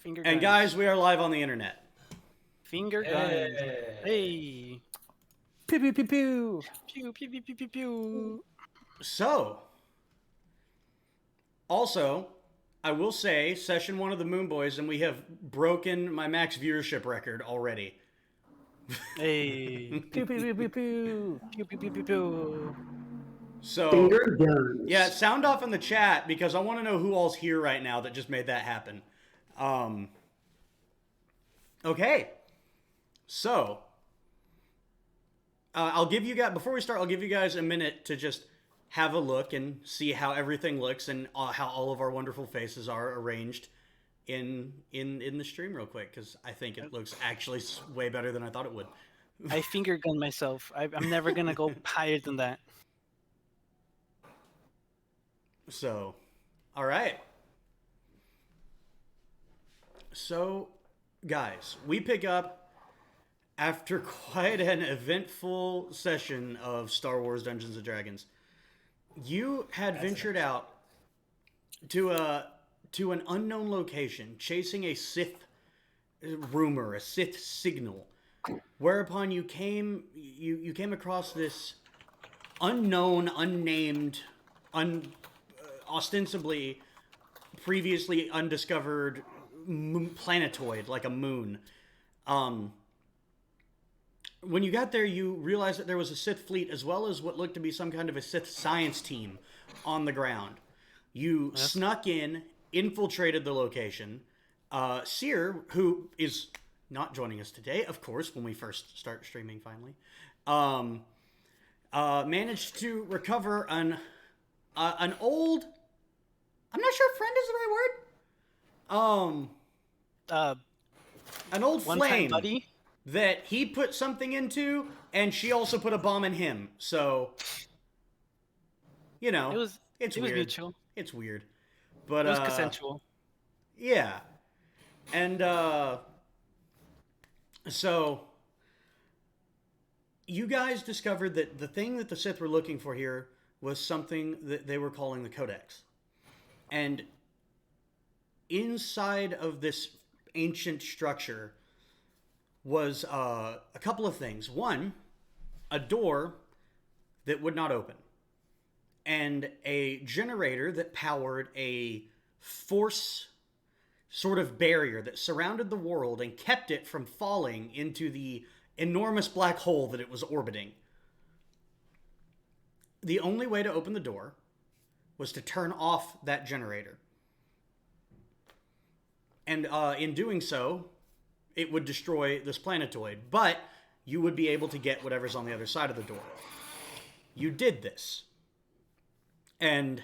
Finger And guns. guys, we are live on the internet. Finger guns. Hey. Pew pew pew pew. Pew, pew, pew, pew, pew, pew. So, also, I will say, session 1 of the Moonboys, and we have broken my max viewership record already. Hey. Pew pew pew pew pew. Pew, pew, pew, pew, pew. So, Finger guns. yeah, sound off in the chat because I want to know who all's here right now that just made that happen. Okay. So, I'll give you guys, before we start, I'll give you guys a minute to just have a look and see how everything looks and how all of our wonderful faces are arranged in the stream real quick, because I think it looks actually way better than I thought it would. I finger gun myself. I'm never gonna go higher than that. So, all right. So, guys, we pick up after quite an eventful session of Star Wars Dungeons and Dragons. You had ventured out to an unknown location, chasing a Sith rumor, a Sith signal, whereupon you came across this unknown, unnamed, ostensibly previously undiscovered planetoid, like a moon. When you got there, you realized that there was a Sith fleet as well as what looked to be some kind of a Sith science team on the ground. You snuck in, infiltrated the location. Seer, who is not joining us today, of course, when we first start streaming finally, managed to recover an old, I'm not sure if friend is the right word. An old flame buddy. that he put something into, and she also put a bomb in him. So, you know, It was weird. mutual. It's weird, but It was consensual. yeah, and so you guys discovered that the thing that the Sith were looking for here was something that they were calling the Codex, and inside of this ancient structure was a couple of things. One, a door that would not open, and a generator that powered a force sort of barrier that surrounded the world and kept it from falling into the enormous black hole that it was orbiting. The only way to open the door was to turn off that generator. And in doing so, it would destroy this planetoid, but you would be able to get whatever's on the other side of the door. You did this. And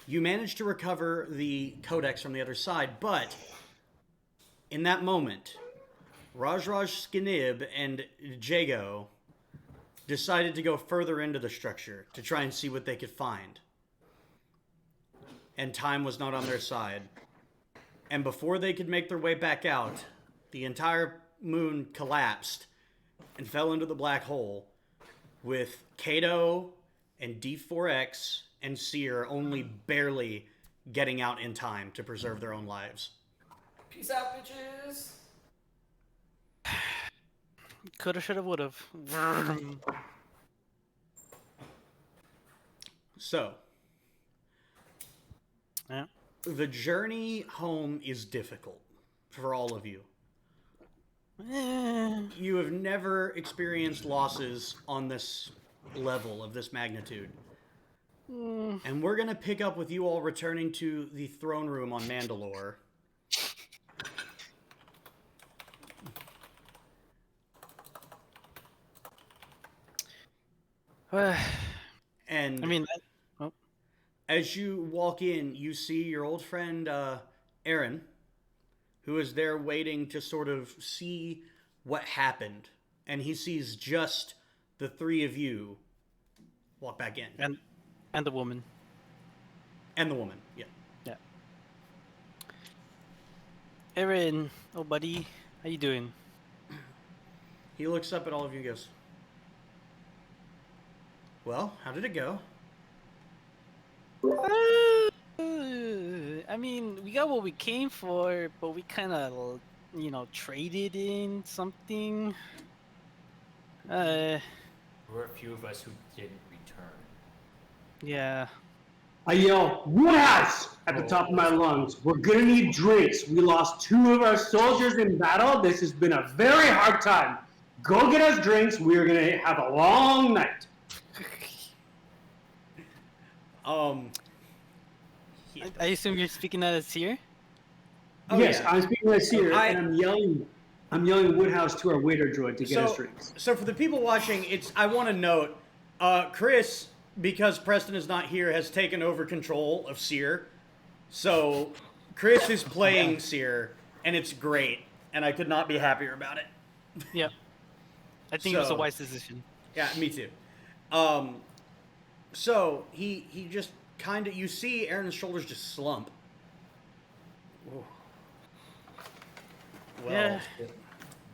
you managed to recover the Codex from the other side, but in that moment, Raj Skinib and Jago decided to go further into the structure to try and see what they could find. And time was not on their side. And before they could make their way back out, the entire moon collapsed and fell into the black hole, with Kato and D4X and Seer only barely getting out in time to preserve their own lives. Peace out, bitches. Coulda, shoulda, woulda. So, Yeah. the journey home is difficult for all of you. You have never experienced losses on this level of this magnitude. And we're going to pick up with you all returning to the throne room on Mandalore. And I mean, as you walk in, you see your old friend Aaron, who is there waiting to sort of see what happened. And he sees just the three of you walk back in. and the woman. And the woman, yeah. Yeah. Aaron, oh buddy, how you doing? He looks up at all of you and goes, "Well, how did it go?" I I mean, we got what we came for, but we kind of, traded in something. Uh, There were a few of us who didn't return. yeah. I yell, Woodhouse! At the top of my lungs. We're gonna need drinks. We lost 2 of our soldiers in battle. This has been a very hard time. Go get us drinks. We're gonna have a long night. I assume you're speaking that as here? Oh, Yes, yeah. I'm speaking as Seer, I- and I'm yelling Woodhouse to our waiter droid to get us drinks. So for the people watching, I want to note, Chris, because Preston is not here, has taken over control of Seer. So Chris is playing Seer, and it's great, and I could not be happier about it. Yep. I think it was a So- wise decision. Yeah, me too. So he just kind of, you see Aaron's shoulders just slump. Whoa. Well, Yeah.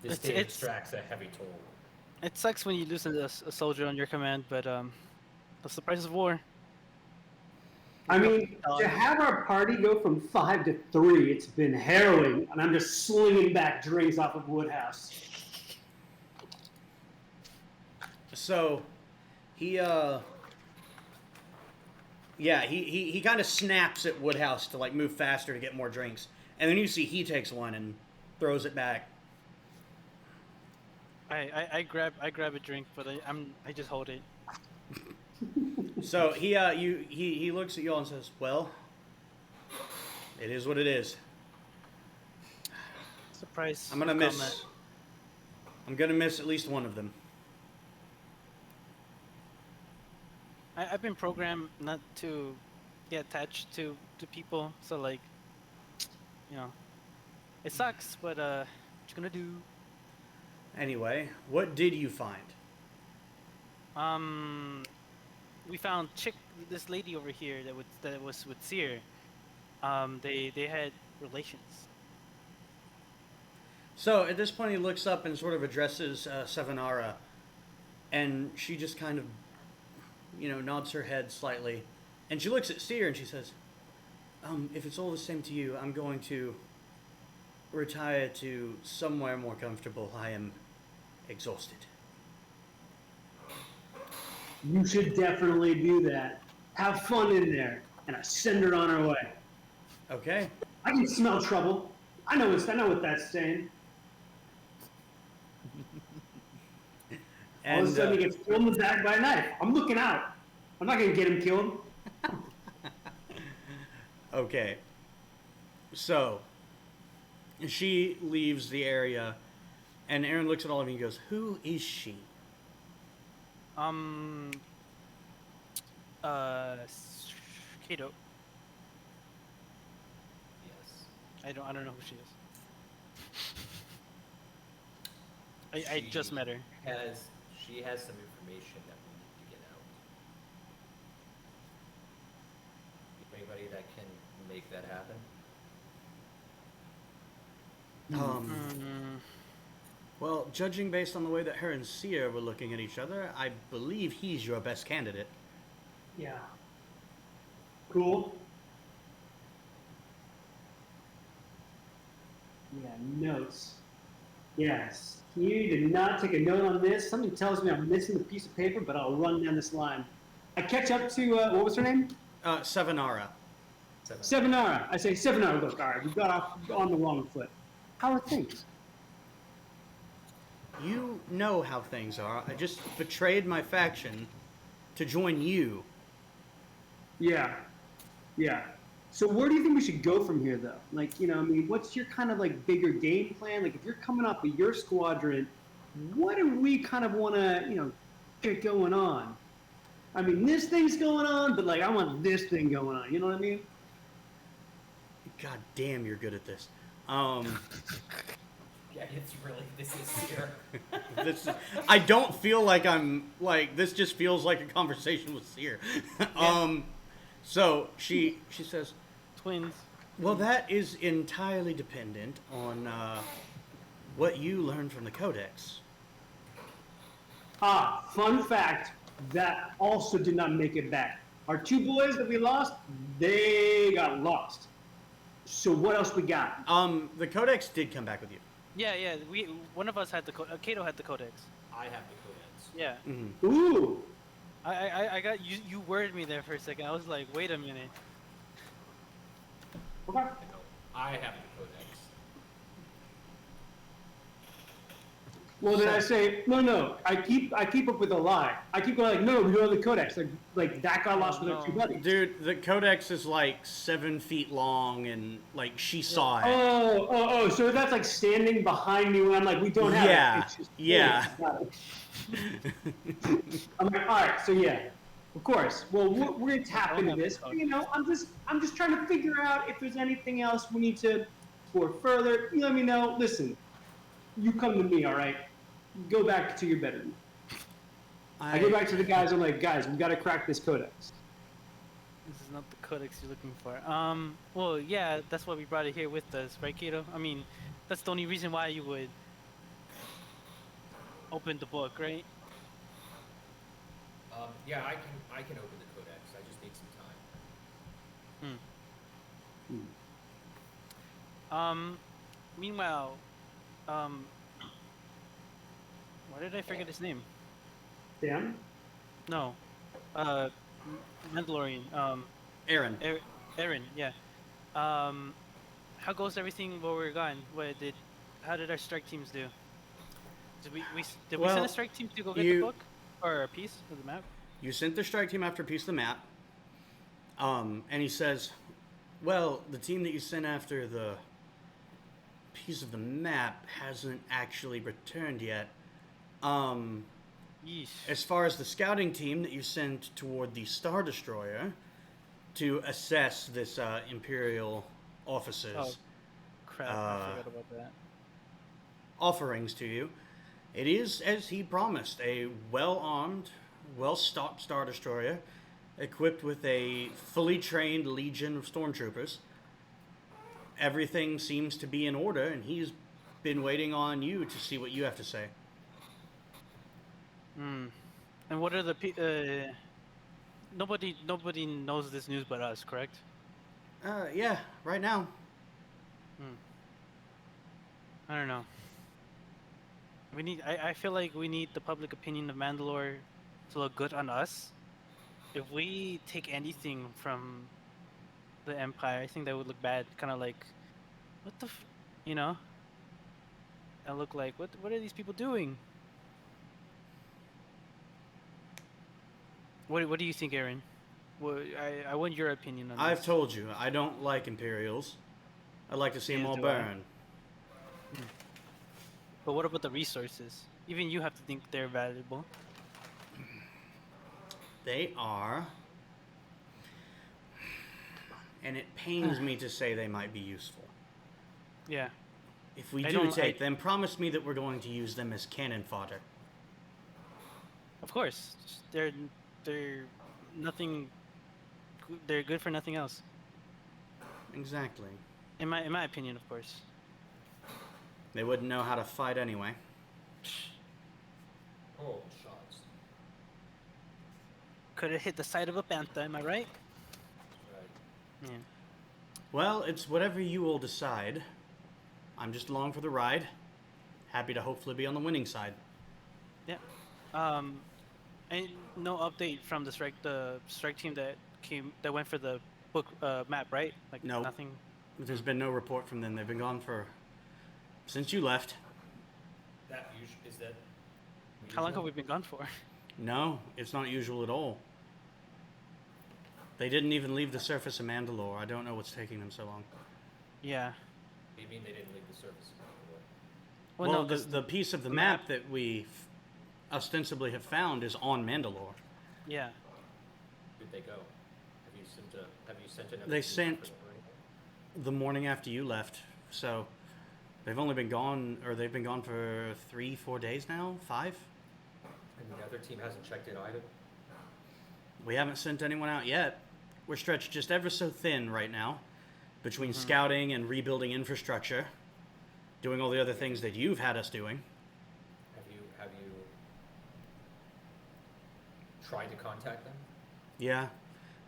This It's- game it's- extracts a heavy toll. It sucks when you lose a soldier on your command, but that's the price of war. I mean, to have our party go from 5 to 3, it's been harrowing, and I'm just slinging back drinks off of Woodhouse. So he he kind of snaps at Woodhouse to like move faster to get more drinks, and then you see he takes one and throws it back. I grab a drink, but I just hold it. So he looks at you all and says, "Well, it is what it is. Surprise. I'm gonna miss at least one of them." I've been programmed not to get attached to people, so like, it sucks, but what you gonna do? Anyway, what did you find? We found this lady over here that was with Seer. They had relations. So at this point, he looks up and sort of addresses Savanara, and she just kind of, nods her head slightly, and she looks at Seer and she says, "If it's all the same to you, I'm going to retire to somewhere more comfortable. I am exhausted." You should definitely do that. Have fun in there, and I send her on her way. Okay. I can smell trouble. I know what that's saying. All of a And sudden, he gets pulled in the back by a knife. I'm looking out. I'm not gonna get him killed. okay. So she leaves the area, and Aaron looks at all of you and goes, "Who is she?" Kato. Yes. I don't know who she is. I just met her. She has some information that we need to get out. Anybody that can make that happen? Well, judging based on the way that her and Seer were looking at each other, I believe he's your best candidate. Yeah. Cool. Yeah, notes. Yes. You did not take a note on this. Something tells me I'm missing the piece of paper, but I'll run down this line. I catch up to, what was her name? Savanara. Savanara. I say, Savanara, look, all right, we got off on the wrong foot. How are things? You know how things are. I just betrayed my faction to join you. Yeah. Yeah. So where do you think we should go from here, though? Like, what's your kind of, like, bigger game plan? Like, if you're coming up with your squadron, what do we kind of want to, get going on? I mean, this thing's going on, but, like, I want this thing going on. You know what I mean? God damn, you're good at this. Yeah, this is here. I don't feel like this just feels like a conversation with Seer. So she says, Twins. well, that is entirely dependent on what you learned from the Codex. Fun fact, that also did not make it back. Our 2 boys that we lost, they got lost. So what else we got? The Codex did come back with you. Yeah. One of us had the Kato had the Codex. I have the Codex. Yeah. Ooh. I got you. You worded me there for a second. I was like, wait a minute. Okay. No, I have the Codex. Well, then I say no. I keep up with a lie. I keep going like, no, we don't have the Codex. Like that got lost with our two buddies. Dude, the Codex is like 7 feet long, and like she saw it. Oh. So that's like standing behind me when I'm like, we don't have Yeah, it. It's just, yeah. Got it. I'm like, all right. So yeah, of course. Well, we're gonna tap into this. You know, I'm just trying to figure out if there's anything else we need to explore further. You let me know. Listen, you come to me, all right? Go back to your bedroom. I go back to the guys. I'm like, guys, we gotta crack this Codex. This is not the Codex you're looking for. Well, yeah, that's why we brought it here with us, right, Kato? I mean, that's the only reason why you would open the book, right? Yeah, I can open the Codex. I just need some time. Meanwhile, why did I forget his name? Dan? No, Mandalorian. Aaron. Aaron. Yeah. How goes everything while we were gone? How did our strike teams do? Did we send Well, a strike team to go get the book or a piece of the map? You sent the strike team after a piece of the map. And he says, well, the team that you sent after the piece of the map hasn't actually returned yet. Yeesh. As far as the scouting team that you sent toward the Star Destroyer to assess this Imperial officer's Oh, crap! I forgot about that. offerings to you, it is, as he promised, a well-armed, well-stocked Star Destroyer equipped with a fully trained legion of stormtroopers. Everything seems to be in order, and he's been waiting on you to see what you have to say. And what are the nobody knows this news but us, correct? Yeah, right now. I don't know. I feel like we need the public opinion of Mandalore to look good on us. If we take anything from the Empire, I think that would look bad. Kind of like, what the, you know? I look like, what are these people doing? What do you think, Aaron? Well, I want your opinion on I've this. told you, I don't like Imperials. I'd like to see them all Neither do I. burn. But what about the resources? Even you have to think they're valuable. They are. And it pains me to say they might be useful. Yeah. If we I do don't- take them, promise me that we're going to use them as cannon fodder. Of course, they're nothing. They're good for nothing else, Exactly. in my opinion, of course. They wouldn't know how to fight anyway. Oh, shots. Could have hit the side of a panther. Am I right? Right. Yeah. Well, it's whatever you will decide. I'm just along for the ride. Happy to hopefully be on the winning side. Yeah. And no update from the strike team that went for the book map, right? Like No. nothing. There's been no report from them. They've been gone since you left. Is that? How long have usual? we been gone for? No, it's not usual at all. They didn't even leave the surface of Mandalore. I don't know what's taking them so long. Yeah. What do you mean they didn't leave the surface of the Well, Well, no, 'cause the piece of the map that we ostensibly have found is on Mandalore. yeah. Did they go? Have you sent another? They team sent- for them or anything? The morning after you left, so they've been gone for 3-4 days now, 5. And the other team hasn't checked in either. We haven't sent anyone out yet. We're stretched just ever so thin right now, between scouting and rebuilding infrastructure, doing all the other things that you've had us doing. Have you tried to contact them? Yeah,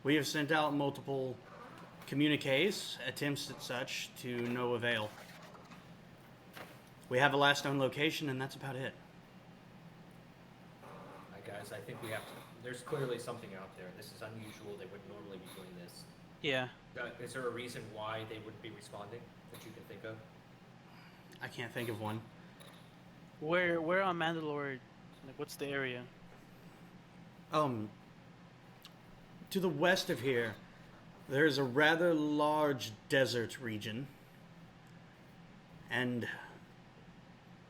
we have sent out multiple Communiques, attempts at such, to no avail. We have a last known location, and that's about it. Guys, I think we have to. There's clearly something out there. This is unusual. They wouldn't normally be doing this. Yeah. Is there a reason why they wouldn't be responding that you can think of? I can't think of one. Where on Mandalore? Like, what's the area? To the west of here, there's a rather large desert region, and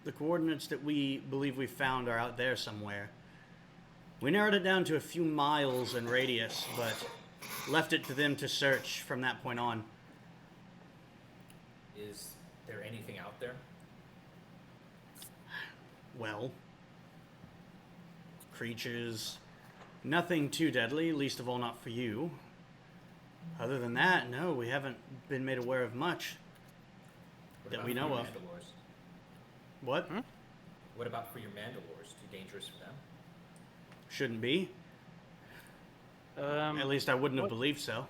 the coordinates that we believe we found are out there somewhere. We narrowed it down to a few miles in radius, but left it to them to search from that point on. Is there anything out there? Well, creatures, nothing too deadly, least of all not for you. Other than that, no, we haven't been made aware of much that we know of. Mandalores? What? What about for your Mandalores? Too dangerous for them? Shouldn't be. At least I wouldn't have believed so.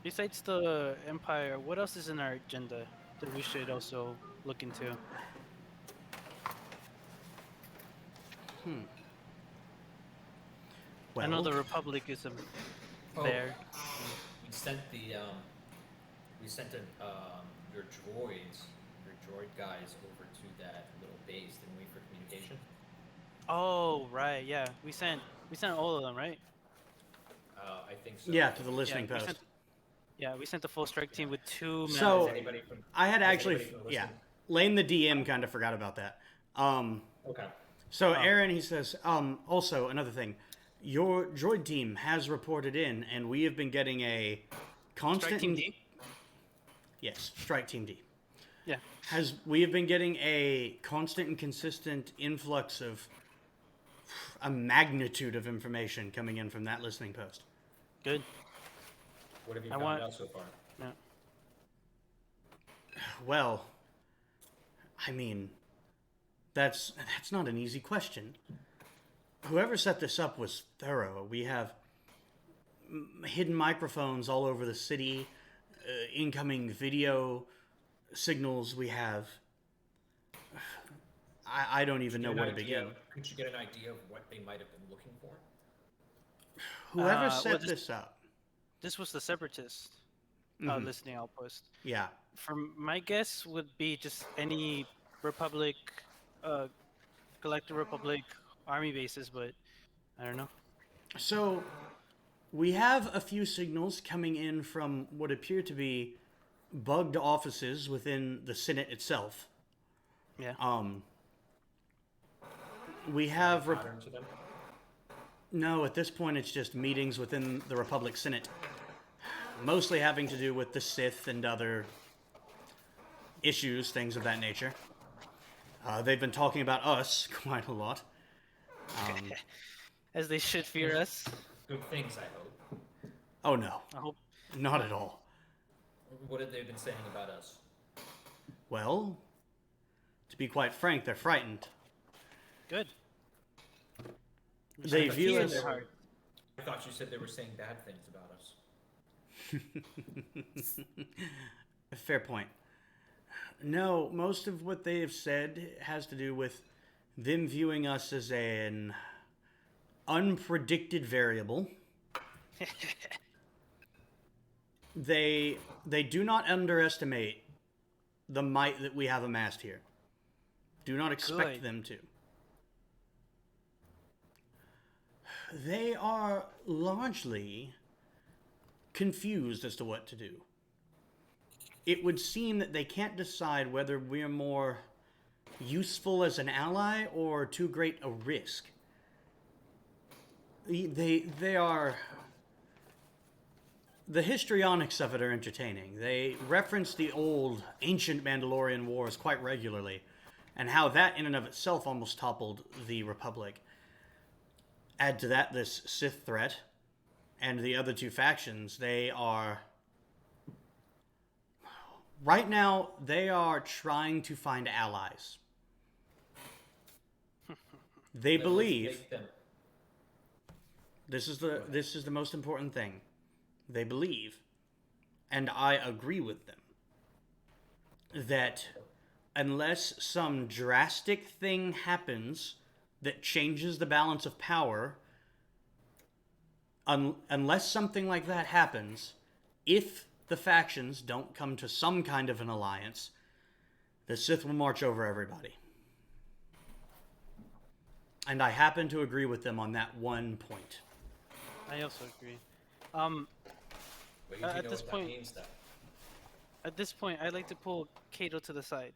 Besides the Empire, what else is in our agenda that we should also look into? Well, I know the Republic is there. We sent your droid guys over to that little base, didn't we, for communication? Oh right, yeah. We sent all of them, right? I think so. yeah, to the listening we post. sent- Yeah, we sent the full strike team with 2 men. So- Is anybody from, I had is actually, anybody from the yeah, listening- Lane the DM kind of forgot about that. Okay. So Aaron, he says, also another thing, your droid team has reported in, and we have been getting a constant. Strike Team D? Yes, Strike Team D. Yeah. We have been getting a constant and consistent influx of a magnitude of information coming in from that listening post. Good. What have you I found want- out so far? Yeah. Well, I mean, that's not an easy question. Whoever set this up was thorough. We have hidden microphones all over the city, incoming video signals we have. I don't even know where to begin. Could you get an idea of what they might have been looking for? Whoever well, set this up, This was the Separatist listening outpost. yeah. From my guess would be just any Republic, Galactic Republic army bases, but I don't know. So, we have a few signals coming in from what appear to be bugged offices within the Senate itself. Yeah. We have Pattern to them? no, at this point it's just meetings within the Republic Senate, mostly having to do with the Sith and other issues, things of that nature. They've been talking about us quite a lot. As they should fear us. Good things, I hope. Oh no, I hope. not at all. What have they been saying about us? Well, to be quite frank, they're frightened. Good. They But view here us. they were- I thought you said they were saying bad things about us. Fair point. No, most of what they have said has to do with them viewing us as an unpredicted variable. They do not underestimate the might that we have amassed here. Do not expect Good. them to. They are largely confused as to what to do. It would seem that they can't decide whether we're more useful as an ally or too great a risk. They are... The histrionics of it are entertaining. They reference the old, ancient Mandalorian wars quite regularly, and how that in and of itself almost toppled the Republic. Add to that this Sith threat, and the other two factions, they are... Right now, they are trying to find allies. They Then let's believe... make them- This is the most important thing. They believe and I agree with them, that unless some drastic thing happens that changes the balance of power, unless something like that happens, if the factions don't come to some kind of an alliance, the Sith will march over everybody. And I happen to agree with them on that one point. I also agree. Well, you do At know this what point- that means, though. At this point, I'd like to pull Kato to the side,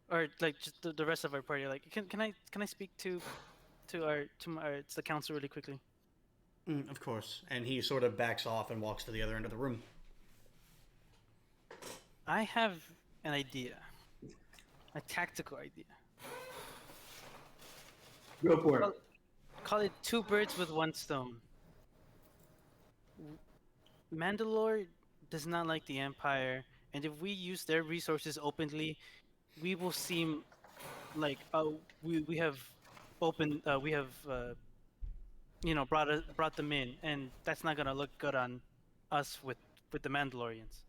or like just the rest of our party. Like, can I speak to the council really quickly? Of course. And he sort of backs off and walks to the other end of the room. I have an idea, a tactical idea. Go for it. Well, call it two birds with one stone. Mandalore does not like the Empire, and if we use their resources openly, we will seem like we have brought them in, and that's not gonna look good on us with the Mandalorians.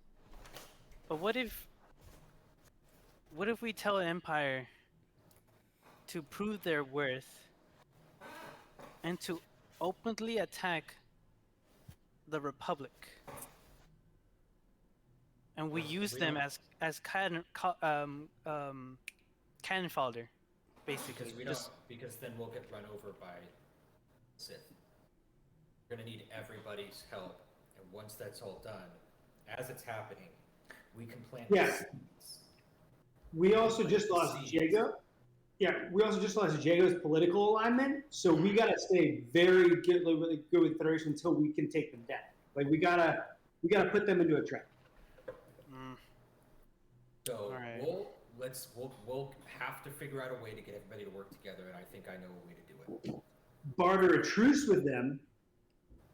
But what if we tell Empire to prove their worth and to openly attack the Republic, and we use we them don't- as cannon fodder, basically. Because then we'll get run over by Sith. We're gonna need everybody's help, and once that's all done, as it's happening, we can plant Yeah. the seeds. We also just lost Jago. Yeah, we also just lost Jago's political alignment, so we gotta stay very good with Federation until we can take them down. Like we gotta put them into a trap. So Alright. we'll have to figure out a way to get everybody to work together, and I think I know a way to do it. Barter a truce with them.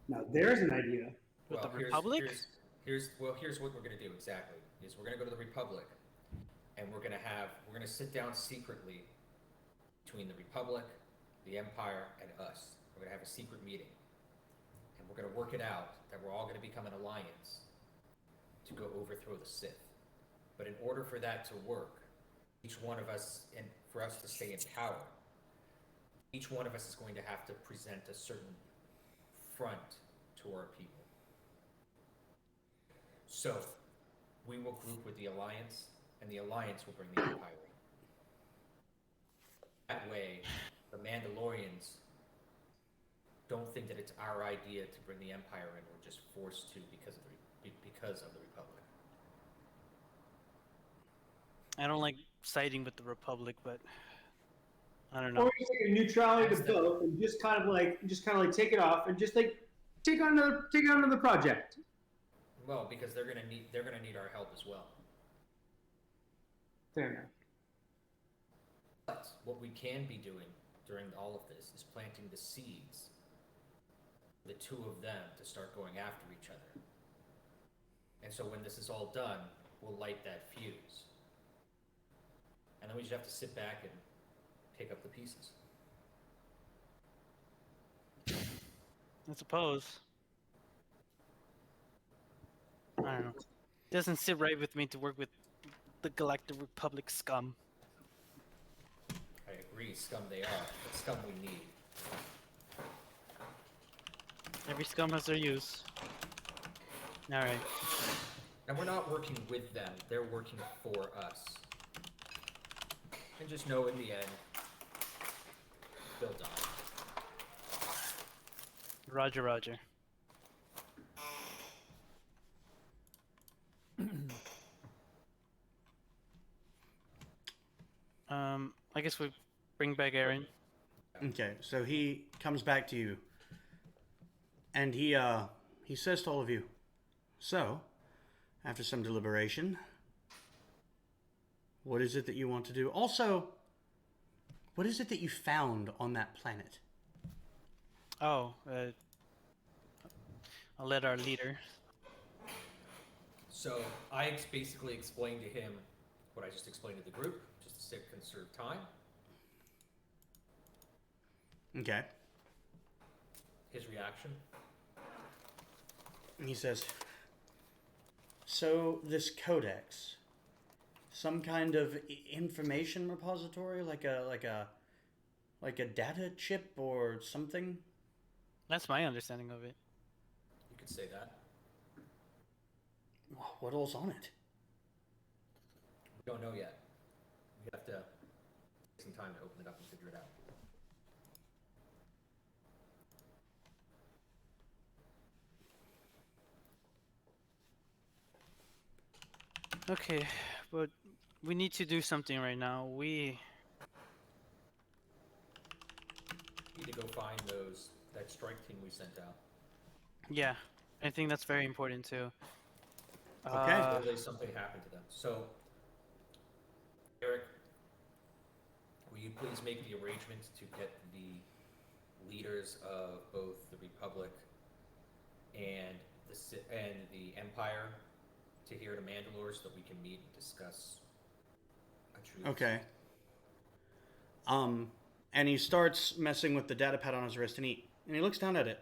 Now there's an idea. With the here's- Republic? Here's what we're gonna do exactly. Is we're gonna go to the Republic, and we're gonna sit down secretly between the Republic, the Empire, and us. We're gonna have a secret meeting, and we're gonna work it out that we're all gonna become an alliance to go overthrow the Sith. But in order for that to work, each one of us, and for us to stay in power, each one of us is going to have to present a certain front to our people. So, we will group with the Alliance, and the Alliance will bring the Empire in. That way, the Mandalorians don't think that it's our idea to bring the Empire in. We're just forced to because of the Republic. I don't like siding with the Republic, but I don't know. Or just like a neutrality to That's the- both, and just kind of like take it off, and just like take on another project. Well, because they're gonna need our help as well. Fair enough. But what we can be doing during all of this is planting the seeds, the two of them to start going after each other. And so when this is all done, we'll light that fuse. And then we just have to sit back and pick up the pieces. I suppose. I don't know. Doesn't sit right with me to work with the Galactic Republic scum. I agree, scum they are, but scum we need. Every scum has their use. Alright. And we're not working with them, they're working for us. And just know in the end, they'll die. Roger, roger. I guess we bring back Aaron. Okay, so he comes back to you, and he says to all of you, "So, after some deliberation, what is it that you want to do? Also, what is it that you found on that planet?" Oh, I'll let our leader. So I basically explained to him what I just explained to the group, just to conserve time. Okay. His reaction. And he says, So this codex, some kind of information repository, like a data chip or something. That's my understanding of it. You could say that. What all's on it? We don't know yet. We have to take some time to open it up and figure it out. Okay, but we need to do something right now. We We need to go find that strike team we sent out. Yeah, I think that's very important too. Okay. Clearly something happened to them. So, Eric, will you please make the arrangements to get the leaders of both the Republic and the Empire to here to Mandalore so that we can meet and discuss a truce? Okay. And he starts messing with the data pad on his wrist, and he looks down at it.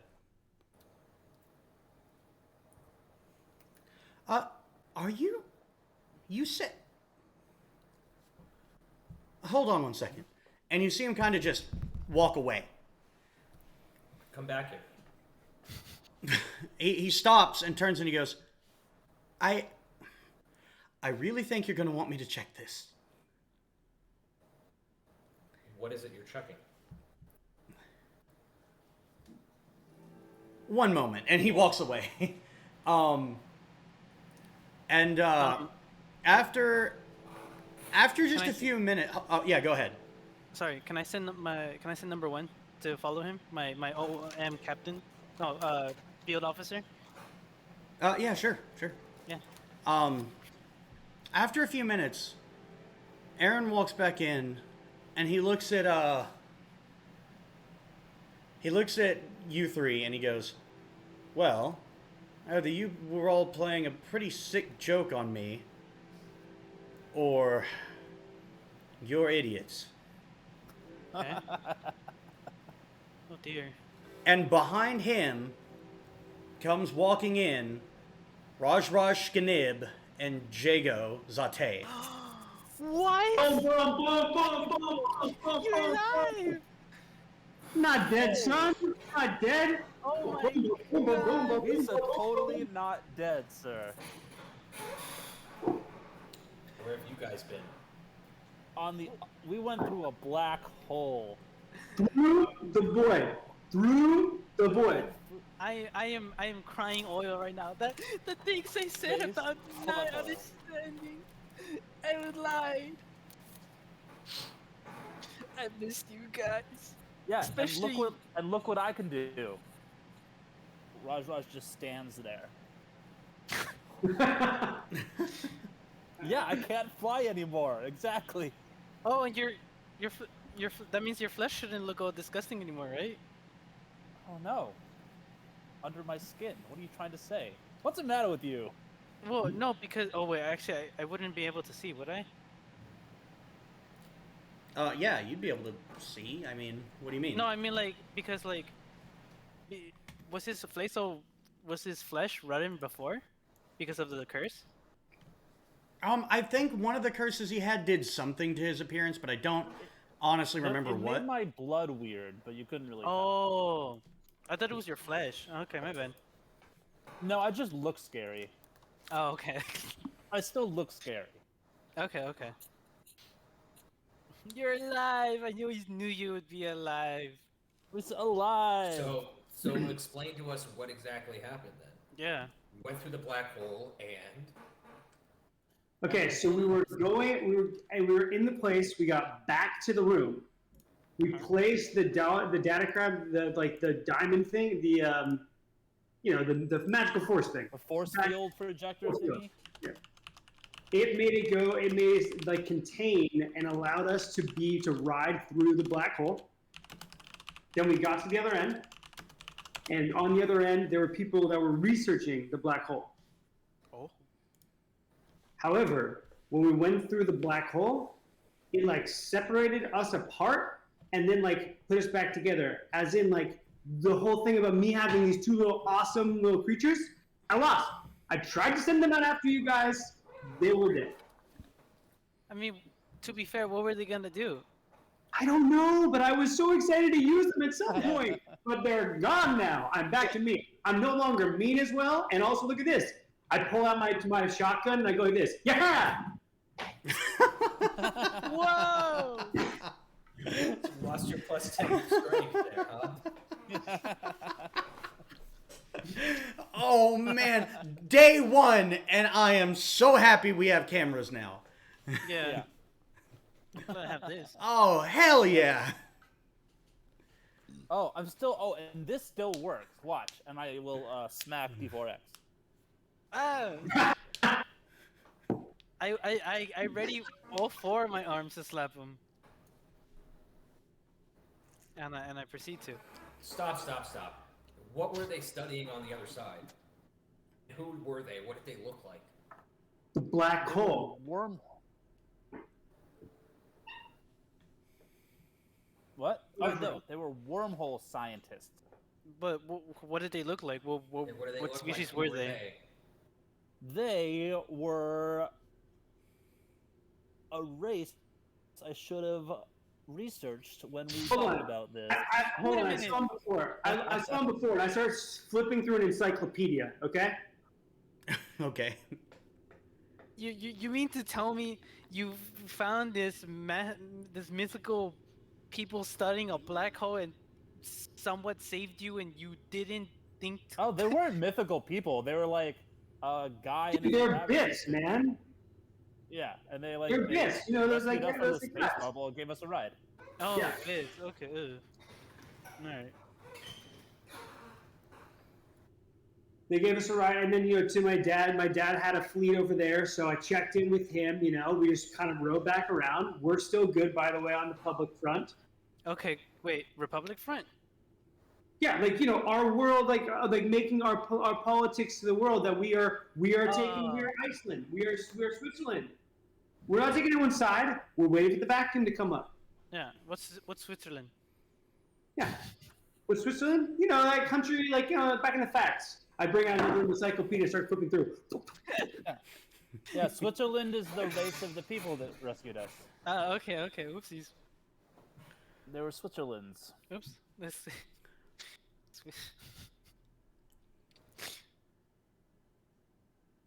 Are you? You said. Hold on 1 second. And you see him kind of just walk away. Come back here. He stops and turns and he goes, I really think you're going to want me to check this. What is it you're checking? One moment, and he walks away. After just a few minutes, yeah, go ahead. Sorry, can I send number 1 to follow him? My OM captain, field officer. Yeah, sure. Yeah. After a few minutes, Aaron walks back in, and he looks at you three, and he goes, "Well, either you were all playing a pretty sick joke on me, or you're idiots." Okay. Oh dear. And behind him comes walking in Raj Skanib and Jago Zate. What? You're You're alive! Not dead, son. Not dead. Oh my He's totally not dead, sir. Where have you guys been? We went through a black hole. Through the void. Through the void. I am crying oil right now. The things they said Please? about Hold not on. understanding. I would lie. I missed you guys. Yeah, Especially- and look what I can do. Raj just stands there. Yeah, I can't fly anymore. Exactly. Oh, and that means your flesh shouldn't look all disgusting anymore, right? Oh no. Under my skin. What are you trying to say? What's the matter with you? Well, no, because wait, actually, I wouldn't be able to see, would I? Yeah, you'd be able to see. I mean, what do you mean? No, I mean because was his flesh rotten before, because of the curse? I think one of the curses he had did something to his appearance, but I don't honestly remember it what. made my blood weird, but you couldn't really tell. Oh, I thought it was your flesh. Okay, my bad. No, I just look scary. Oh, okay. I still look scary. Okay. You're alive. I always knew you would be alive. It's alive. So explain to us what exactly happened then. Yeah. We went through the black hole and Okay, so we were in the place. We got back to the room. We placed the data crab, the diamond thing, the magical force thing. A force field projector Force field. thingy? Yeah. It made it contain and allowed us to ride through the black hole. Then we got to the other end, and on the other end there were people that were researching the black hole. Oh. However, when we went through the black hole, it separated us apart and then put us back together. As in the whole thing about me having these two awesome little creatures, I lost. I tried to send them out after you guys. They were dead. I mean, to be fair, what were they gonna do? I don't know, but I was so excited to use them at some point. But they're gone now. I'm back to me. I'm no longer mean as well. And also, look at this. I pull out my shotgun and I go like this. Yeah! Whoa! Lost your plus 10 strength there, huh? Oh man, day one, and I am so happy we have cameras now. Yeah. I have this. Oh hell yeah! Oh, I'm still. Oh, and this still works. Watch, and I will smack D4X. Ah! I ready all 4 of my arms to slap him. And I proceed to. Stop. What were they studying on the other side? Who were they? What did they look like? The black hole. Worm. What? Oh no, they were wormhole scientists. But what did they look like? What What do they what look species like? Who were they? They were a race I should have researched when we Hold talked on. about this. Hold Wait a on, I minute. saw him before. I saw him before, and I started flipping through an encyclopedia, okay? Okay. You mean to tell me you found this this mythical people studying a black hole and somewhat saved you, and you didn't think? Oh, they weren't mythical people. They were like a guy and his They're rabbit bits, sister. man. Yeah, and they like They're they bits, you know, those, rescued like, us from the those, like, space nuts. bubble and gave us a ride. Oh, Yeah. it is. Okay. All right. They gave us a ride, and then, you know, to my dad had a fleet over there, so I checked in with him, you know, we just kind of rode back around. We're still good, by the way, on the public front. Okay. Wait. Republic Front. Yeah, like, you know, our world, like making our politics to the world that we are taking, we are Iceland, we are Switzerland. We're not taking anyone's side. We're waiting for the vacuum to come up. Yeah. What's Switzerland? Yeah. With Switzerland, you know, that country, like, you know, back in the facts. I bring out another encyclopedia, start flipping through. Yeah, Switzerland is the race of the people that rescued us. Okay. Oopsies. They were Switzerland's. Oops. Let's see.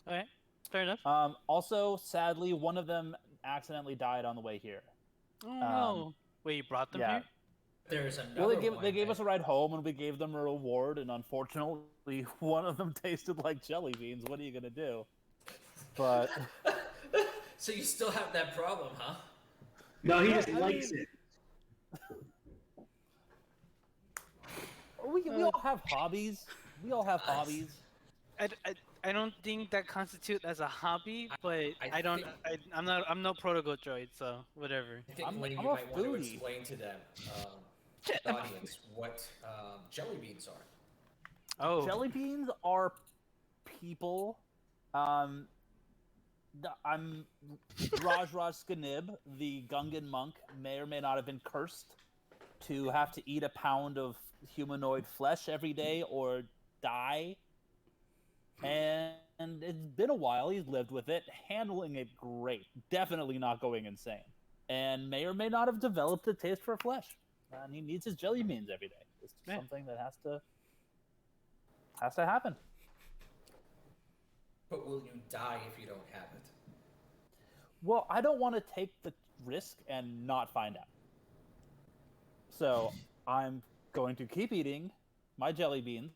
Alright. Fair enough. Also, sadly, one of them accidentally died on the way here. Oh no. Wait, you brought them Yeah. here? There's another Well, one. they gave us a ride home, and we gave them a reward, and unfortunately, one of them tasted like jelly beans. What are you gonna do? But So you still have that problem, huh? No, he just I likes mean- it. we all have hobbies. We all have hobbies. I don't think that constitutes as a hobby, but I don't. think- I'm no protocol droid, so whatever. I think I'm Lane, you a might want to foodie. explain to them, the audience, what jelly beans are. Oh. Jelly beans are people. I'm Raj Skanib, the Gungan monk, may or may not have been cursed to have to eat a pound of humanoid flesh every day or die. And it's been a while. He's lived with it, handling it great. Definitely not going insane. And may or may not have developed a taste for flesh. And he needs his jelly beans every day. It's Yeah. something that has to happen. But will you die if you don't have it? Well, I don't want to take the risk and not find out. So I'm going to keep eating my jelly beans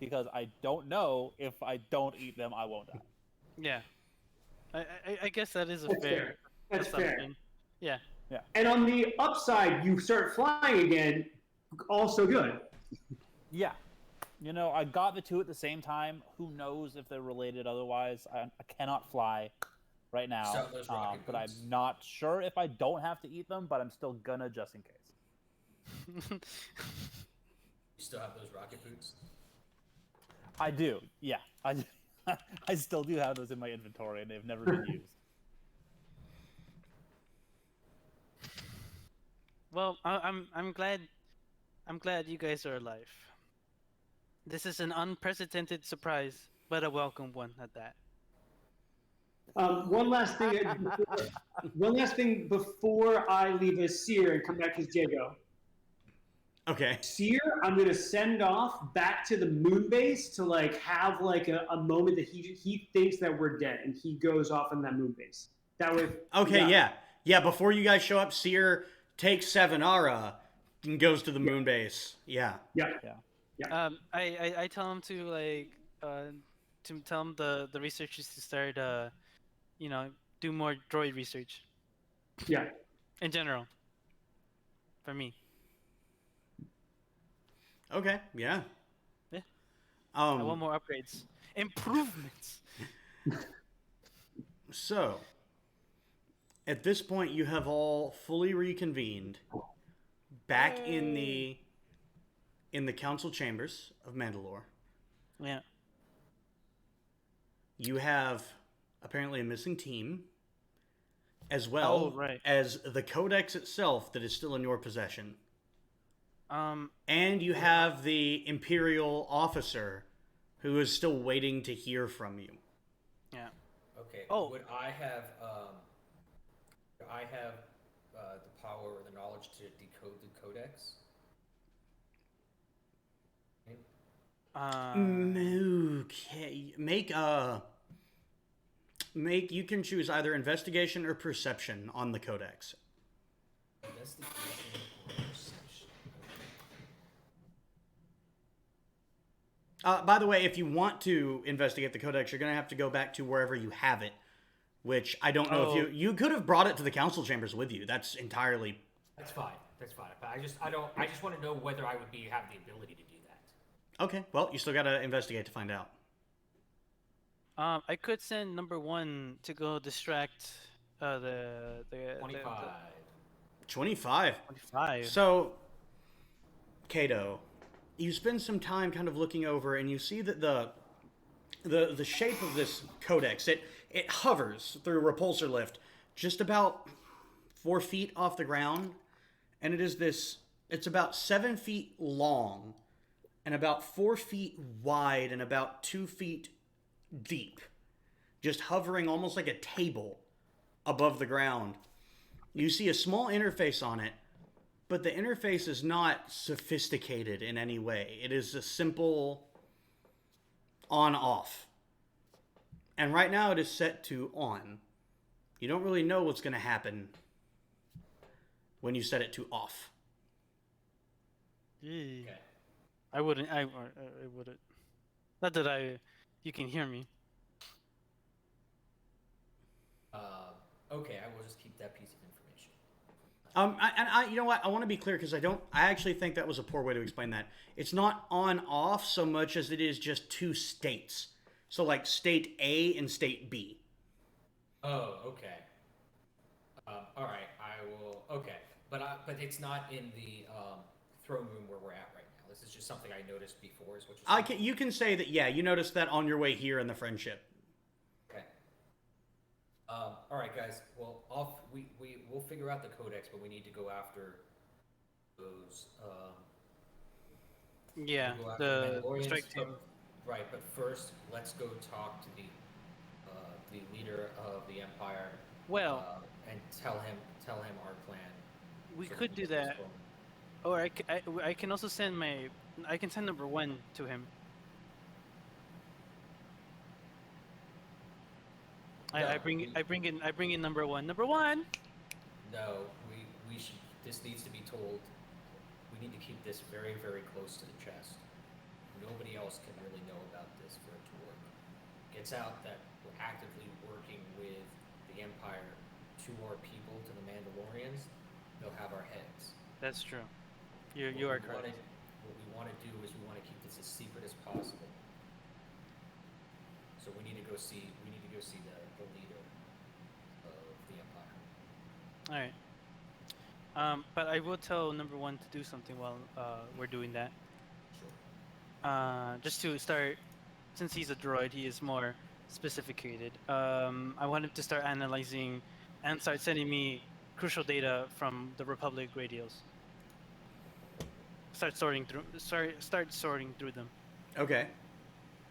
because I don't know if I don't eat them, I won't die. Yeah. I guess that is a That's fair fair. That's fair. assumption. Yeah. And on the upside, you start flying again. Also good. Yeah. You know, I got the two at the same time. Who knows if they're related otherwise? I cannot fly right now. Start those rocket But I'm boots. not sure if I don't have to eat them, but I'm still gonna just in case. You still have those rocket boots? I do. Yeah. I still do have those in my inventory and they've never been used. Well, I'm glad you guys are alive. This is an unprecedented surprise but a welcome one at that. One last thing. One last thing before I leave as Seer and come back as Jago. Okay. Seer, I'm gonna send off back to the moon base to like have like a moment that he thinks that we're dead and he goes off on that moon base. That way. Okay, yeah. Before you guys show up, Seer takes Sevenara and goes to the moon base. Yeah. Yeah. I tell him to like to tell him the researchers to start do more droid research Yeah. in general. For me. Okay. Yeah. Yeah. I want Um. more upgrades, improvements. So, at this point, you have all fully reconvened back in the council chambers of Mandalore. Yeah. You have apparently a missing team, as well right. as the Codex itself that is still in your possession. Um. And you have the Imperial officer who is still waiting to hear from you. Yeah. Okay. Oh. Would I have the power or the knowledge to decode the codex? Okay. Make you can choose either investigation or perception on the Codex. Investigation or perception? By the way, if you want to investigate the Codex, you're going to have to go back to wherever you have it, which I don't know if you could have brought it to the council chambers with you. That's entirely. That's fine. That's fine. But I just want to know whether I would have the ability to do that. Okay. Well, you still got to investigate to find out. I could send number 1 to go distract the 25. 25. 25. So, Kato, you spend some time kind of looking over, and you see that the shape of this codex it hovers through a repulsor lift just about 4 feet off the ground, and it's about 7 feet long and about 4 feet wide and about 2 feet deep, just hovering almost like a table above the ground. You see a small interface on it, but the interface is not sophisticated in any way. It is a simple on-off. And right now it is set to on. You don't really know what's going to happen when you set it to off. Yeah. Okay. I wouldn't. I wouldn't. Not that you can hear me. Okay, I will just keep that piece of information. You know what? I want to be clear because I actually think that was a poor way to explain that. It's not on off so much as it is just 2 states. So like state A and state B. Oh, okay. All right, I will. Okay, but it's not in the throne room where we're at right now. This is just something I noticed before. Is what you're saying? You can say that. Yeah, you noticed that on your way here in the friendship. Okay. All right, guys. Well, we'll figure out the codex, but we need to go after those. Yeah. Go after The Mandalorians, strike but- team. Right, but first, let's go talk to the leader of the Empire. Well, And tell him our plan. we so could can do get this that. going. Or I can also send I can send number 1 to him. I bring in number 1. Number 1. No, we should. This needs to be told. We need to keep this very, very close to the chest. Nobody else can really know about this for it to work. Gets out that we're actively working with the Empire to our people, to the Mandalorians. They'll have our heads. That's true. You are correct. What we want to do is we want to keep this as secret as possible. So we need to go see the leader of the Empire. All right. But I will tell number 1 to do something while we're doing that. Sure. Just to start, since he's a droid, he is more specificated. I want him to start analyzing and start sending me crucial data from the Republic radios. Start sorting through them. Okay.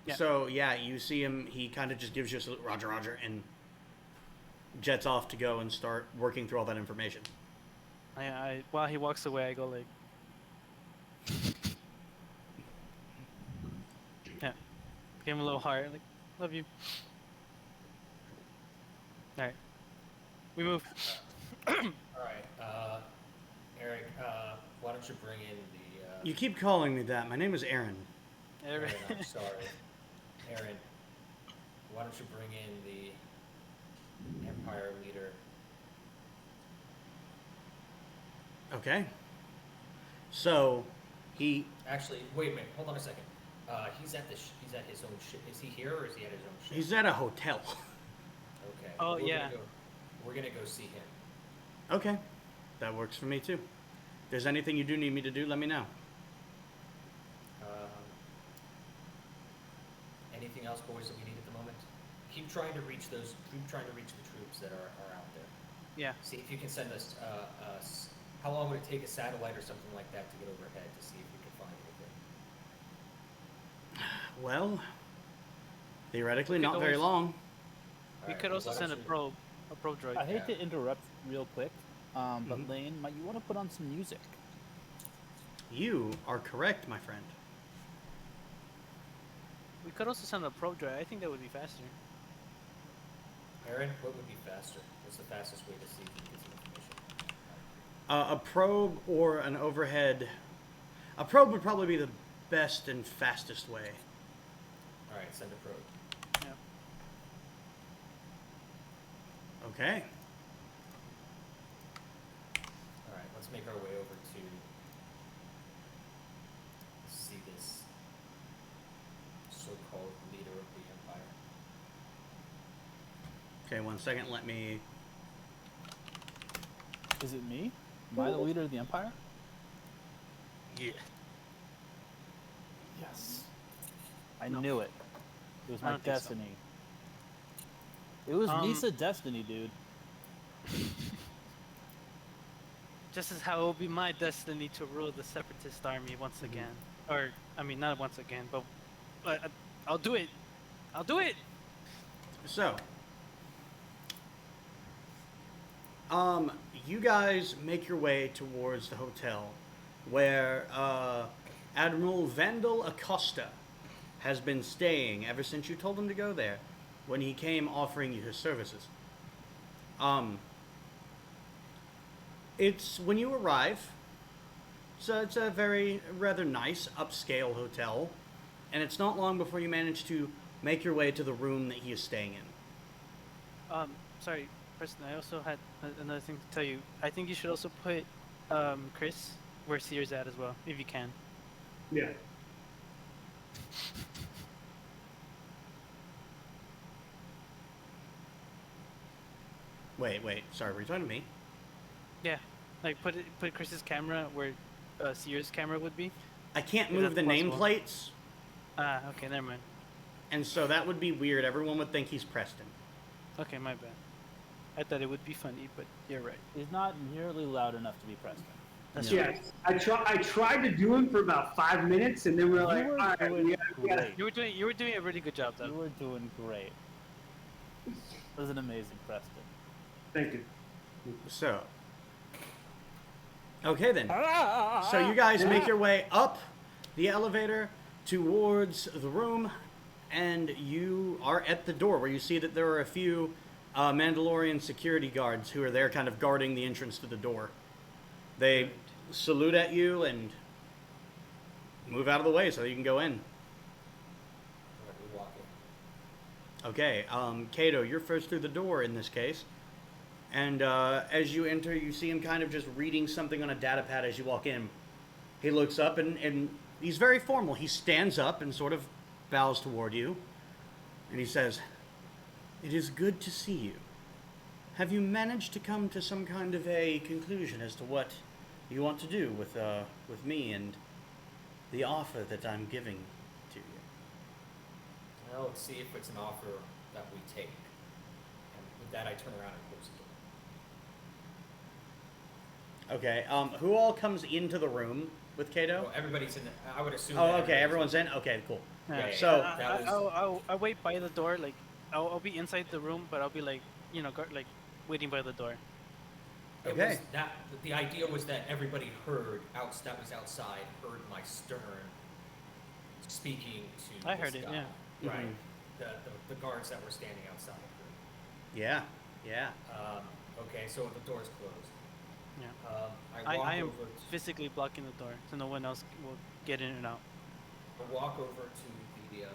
Yeah. So, yeah, you see him, he kind of just gives you a salute, Roger, Roger, and jets off to go and start working through all that information. While he walks away, I go like, yeah, give him a little heart, like, love you. All right, we move. All right, Eric, why don't you bring in the? You keep calling me that. My name is Aaron. Aaron, I'm sorry. Aaron, why don't you bring in the Empire leader? Okay. So, he... Actually, wait a minute. Hold on a second. He's at he's at his own ship. Is he here or is he at his own ship? He's at a hotel. Okay. Oh, yeah. We're gonna go see him. Okay. That works for me, too. If there's anything you do need me to do, let me know. Anything else, boys, that we need at the moment? Keep trying to reach the troops that are out there. Yeah. See if you can send us. How long would it take a satellite or something like that to get overhead to see if we can find anything? Well, theoretically, We could not very always- long. We Alright, could also why send a don't you- probe droid. I hate Yeah. to interrupt real quick, but Mhm. Lane, might you want to put on some music? You are correct, my friend. We could also send a probe droid. I think that would be faster. Aaron, what would be faster? What's the fastest way to see if we can get some information? A probe or an overhead... A probe would probably be the best and fastest way. All right, send a probe. Yeah. Okay. All right, let's make our way over to see this so-called leader of the Empire. Okay, 1 second. Let me... Is it me? Am I the leader of the Empire? Yeah. Yes. I No. knew it. It was I my don't think so. destiny. It was Misa Destiny, dude. Just as how it will be my destiny to rule the Separatist army once again. Or, I mean, not once again, but I'll do it. I'll do it. So... you guys make your way towards the hotel where Admiral Vandal Acosta has been staying ever since you told him to go there when he came offering you his services. It's when you arrive, so it's a very rather nice upscale hotel, and it's not long before you manage to make your way to the room that he is staying in. Sorry, Preston, I also had another thing to tell you. I think you should also put Chris where Sear's at as well, if you can. Yeah. Wait, sorry, were you talking to me? Yeah, like put Chris's camera where Sear's camera would be. I can't If move the that's possible. nameplates, Ah, okay, never mind. and so that would be weird. Everyone would think he's Preston. Okay, my bad. I thought it would be funny, but you're right. He's not nearly loud enough to be Preston. That's Yeah. right. Yes. I tried to do him for about 5 minutes, and then we're like, You were all right, doing we gotta. great. You were doing a really good job, You though. were doing great. It was an amazing Preston. Thank you. So, okay then. So you guys make your way up the elevator towards the room, and you are at the door where you see that there are a few Mandalorian security guards who are there kind of guarding the entrance to the door. They salute at you and move out of the way so you can go in. All right, we walk in. Okay, Kato, you're first through the door in this case. And as you enter, you see him kind of just reading something on a data pad as you walk in. He looks up and he's very formal. He stands up and sort of bows toward you. And he says, "It is good to see you. Have you managed to come to some kind of a conclusion as to what you want to do with me and the offer that I'm giving to you?" Well, let's see if it's an offer that we take. And with that, I turn around and close the door. Okay, who all comes into the room with Kato? Well, everybody's in. I would assume. Oh, that okay, everyone's in? Okay, cool. Yeah. So- I'll wait by the door. Like I'll be inside the room, but I'll be like like waiting by the door. It Okay. was that the idea was that everybody heard that was outside heard my stern speaking to. I this heard it, guy. yeah. Right. Mhm. The guards that were standing outside heard. Yeah. Yeah. Okay, so the door's closed. Yeah. I walk I am over. physically blocking the door, so no one else will get in and out. I walk over to the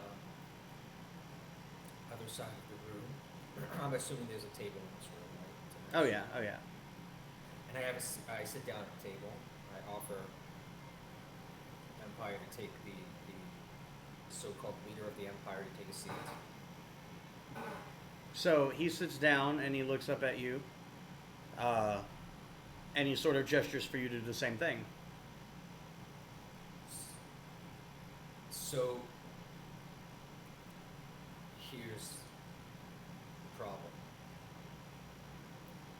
other side of the room. I'm assuming there's a table in this room, right? Oh yeah. Oh yeah. And I sit down at the table. I offer Empire to take the so-called leader of the Empire to take a seat. So he sits down and he looks up at you, and he sort of gestures for you to do the same thing. So here's the problem.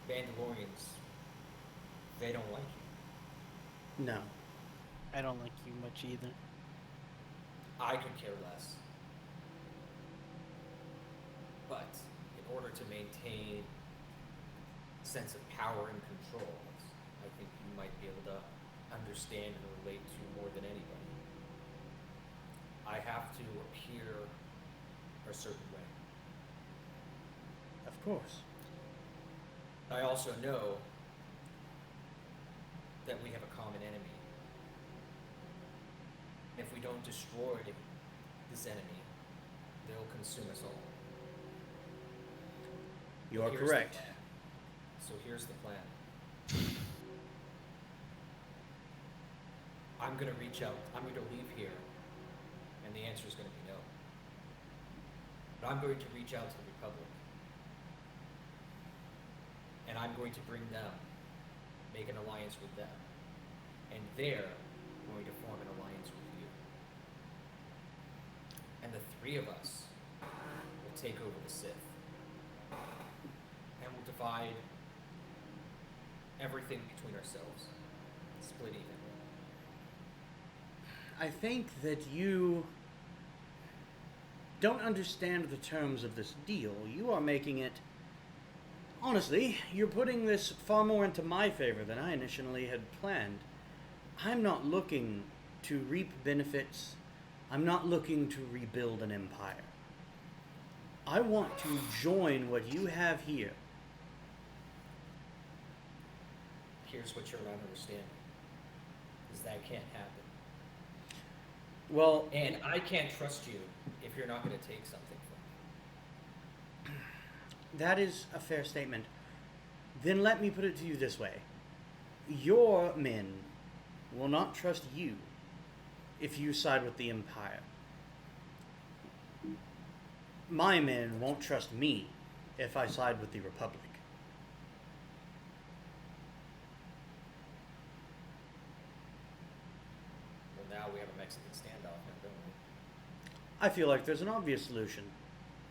Mandalorians, they don't like you. No. I don't like you much either. I could care less. But in order to maintain a sense of power and control, I think you might be able to understand and relate to more than anybody. I have to appear a certain way. Of course. I also know that we have a common enemy. If we don't destroy this enemy, they'll consume us all. You are Here's the correct. plan. So here's the plan. I'm going to reach out. I'm going to leave here, and the answer is going to be no. But I'm going to reach out to the Republic, and I'm going to bring them, make an alliance with them, and they're going to form an alliance with you. And the three of us will take over the Sith, and we'll divide everything between ourselves, split even. I think that you don't understand the terms of this deal. You are making it. Honestly, you're putting this far more into my favor than I initially had planned. I'm not looking to reap benefits. I'm not looking to rebuild an empire. I want to join what you have here. Here's what you're not understanding, is that can't happen. Well, And I can't trust you if you're not going to take something from me. that is a fair statement. Then let me put it to you this way. Your men will not trust you if you side with the Empire. My men won't trust me if I side with the Republic. Well, now we have a Mexican standoff now, don't we? I feel like there's an obvious solution,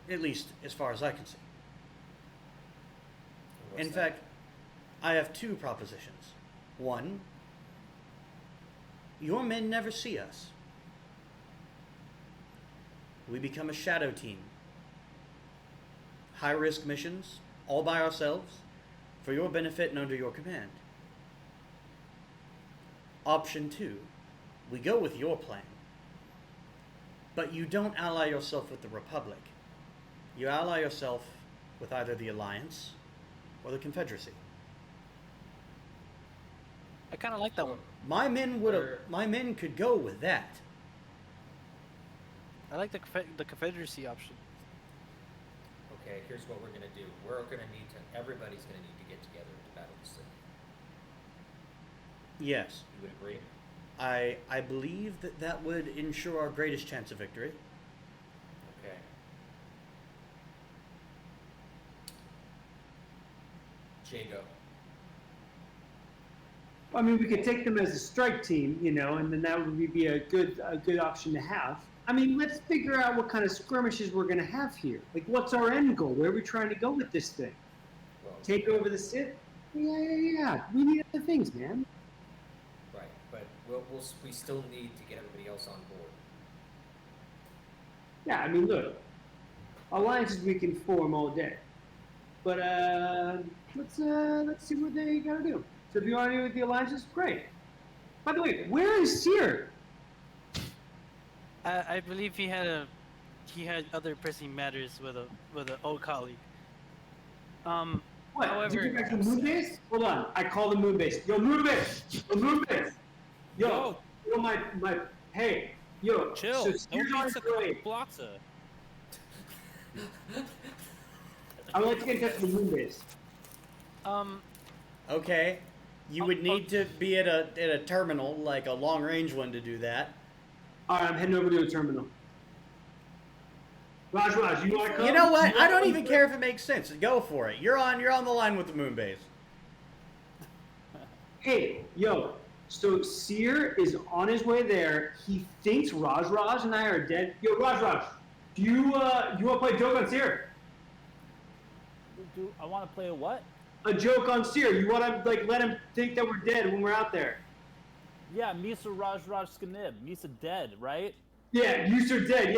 at least as far as I can see. And what's In that? fact, I have two propositions. One, your men never see us. We become a shadow team. High risk missions, all by ourselves, for your benefit and under your command. Option two, we go with your plan. But you don't ally yourself with the Republic. You ally yourself with either the Alliance or the Confederacy. I kind of like that one. My men my men could go with that. I like the Confederacy option. Okay, here's what we're going to do. Everybody's going to need to get together to battle the Sith. Yes. You would agree? I believe that would ensure our greatest chance of victory. Okay. Jago. I mean, we could take them as a strike team, and then that would be a good option to have. I mean, let's figure out what kind of skirmishes we're going to have here. Like, what's our end goal? Where are we trying to go with this thing? Well, Take over the Sith? Yeah. We need other things, man. right, but we still need to get everybody else on board. Yeah, I mean, look, alliances we can form all day, but let's see what they gotta do. So if you want to do with the alliances, great. By the way, where is Seer? I believe he had other pressing matters with an old colleague. What? Did you However, go back to Moonbase? Hold on, I call the Moonbase. Yo, Moonbase! Yo, Moonbase! Yo, my, hey, yo, Chill. so Don't Seer's be on his way. Bloxa. I would like to get in touch with the Moonbase. Okay. You would need to be at a terminal, like a long range one, to do that. All right, I'm heading over to the terminal. Raj, you want to come? You know what? I don't even care if it makes sense. Go for it. You're on the line with the Moonbase. Hey, yo, so Seer is on his way there. He thinks Raj and I are dead. Yo, Raj, do you want to play a joke on Seer? Do I want to play a what? A joke on Seer. You want to like let him think that we're dead when we're out there? Yeah, Misa Raj Skanib. Misa dead, right? Yeah, you are dead.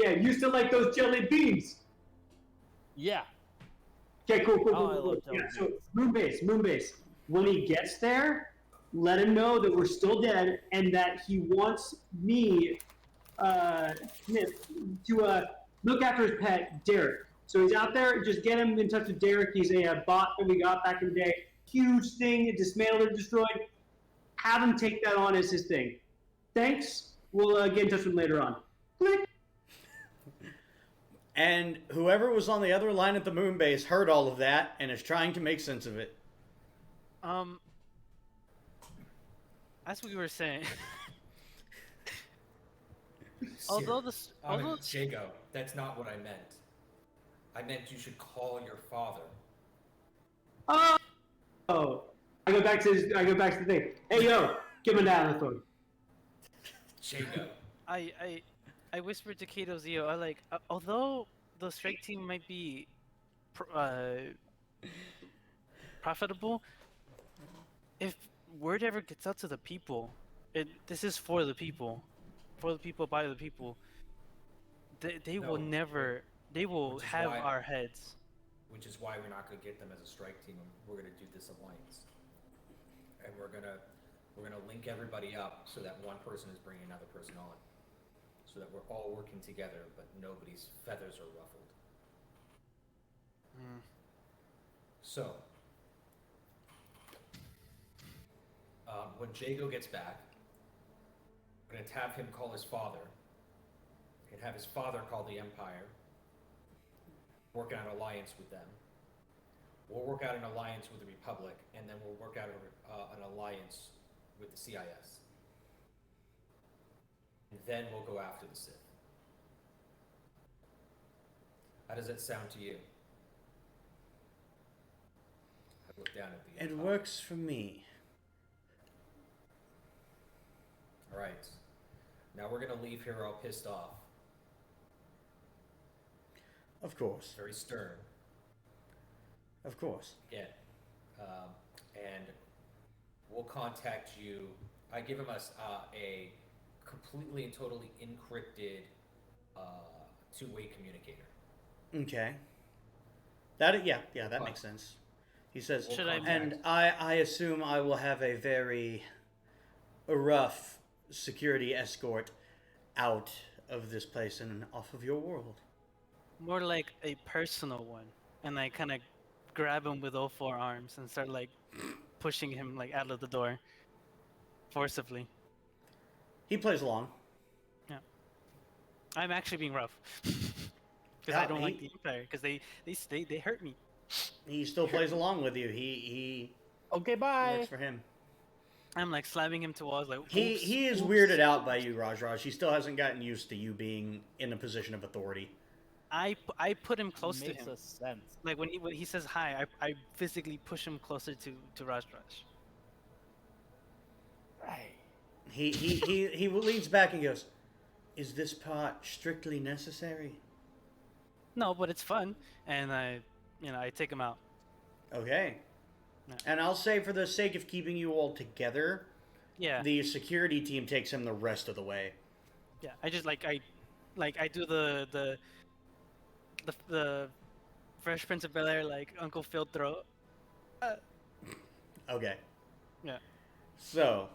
Yeah. You still like those jelly beans? Yeah. Okay, cool. I love jelly Yeah, so Moonbase. When he gets there, let him know that we're still dead and that he wants me, to look after his pet, Derek. So he's out there. Just get him in touch with Derek. He's a bot that we got back in the day. Huge thing, dismantled and destroyed. Have him take that on as his thing. Thanks. We'll get in touch with him later on. Click. And whoever was on the other line at the Moonbase heard all of that and is trying to make sense of it. as we were saying, although Jago, that's not what I meant. I meant you should call your father. Oh, I go back to the thing. Hey, yo, give him a dial on the phone. Jago. I whispered to Kato Zio, although the strike team might be profitable, if word ever gets out to the people, this is for the people, by the people. They will never. They will have our heads. Which is why we're not going to get them as a strike team. We're going to do this alliance, and we're gonna link everybody up so that one person is bringing another person on, so that we're all working together, but nobody's feathers are ruffled. So, when Jago gets back, we're gonna have him call his father, and have his father call the Empire. Work out an alliance with them. We'll work out an alliance with the Republic, and then we'll work out an alliance with the CIS. And then we'll go after the Sith. How does that sound to you? I look down at the It Empire. works for me. All right. Now we're going to leave here all pissed off. Of course. Very stern. Of course. Yeah. And we'll contact you. I give him a completely and totally encrypted two-way communicator. Okay. That makes sense. He says, I assume I will have a very rough security escort out of this place and off of your world. More like a personal one, and I kind of grab him with all four arms and start pushing him out of the door forcibly. He plays along. Yeah, I'm actually being rough because I don't like the Empire because they hurt me. He still plays along with you. He Okay, bye. works for him. I'm slamming him to walls. He is weirded out by you, Raj. He still hasn't gotten used to you being in a position of authority. I put him close to him. Makes sense. When he says hi, I physically push him closer to Raj. Right. He leans back and goes, "Is this part strictly necessary?" No, but it's fun, and I take him out. Okay. Yeah. And I'll say, for the sake of keeping you all together, Yeah. the security team takes him the rest of the way. Yeah, I just I Like I do the Fresh Prince of Bel Air like Uncle Phil throw. Okay. Yeah. So,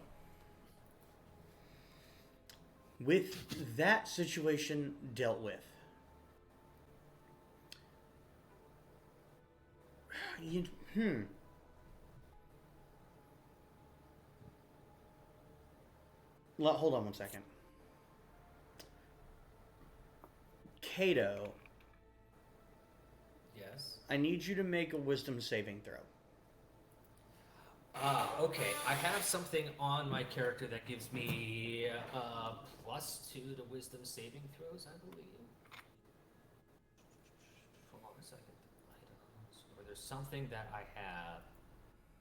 with that situation dealt with, you, hold on one second. Kato, Yes. I need you to make a wisdom saving throw. Okay. I have something on my character that gives me +2 to wisdom saving throws, I believe. Hold on a second. Items. Or there's something that I have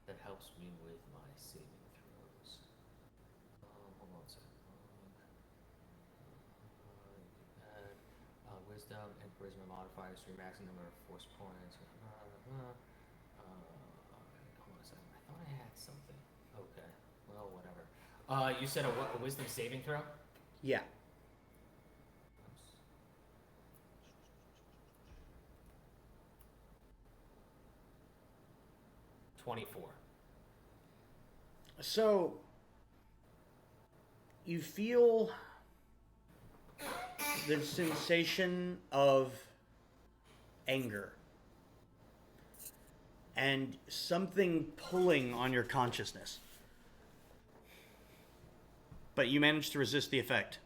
that helps me with my saving throws. Hold on a second. Wisdom and charisma modifiers to your maximum number of force points. Hold on a second. I thought I had something. Okay. Well, whatever. You said a wisdom saving throw? Yeah. Oops. 24. So, you feel the sensation of anger and something pulling on your consciousness. But you manage to resist the effect.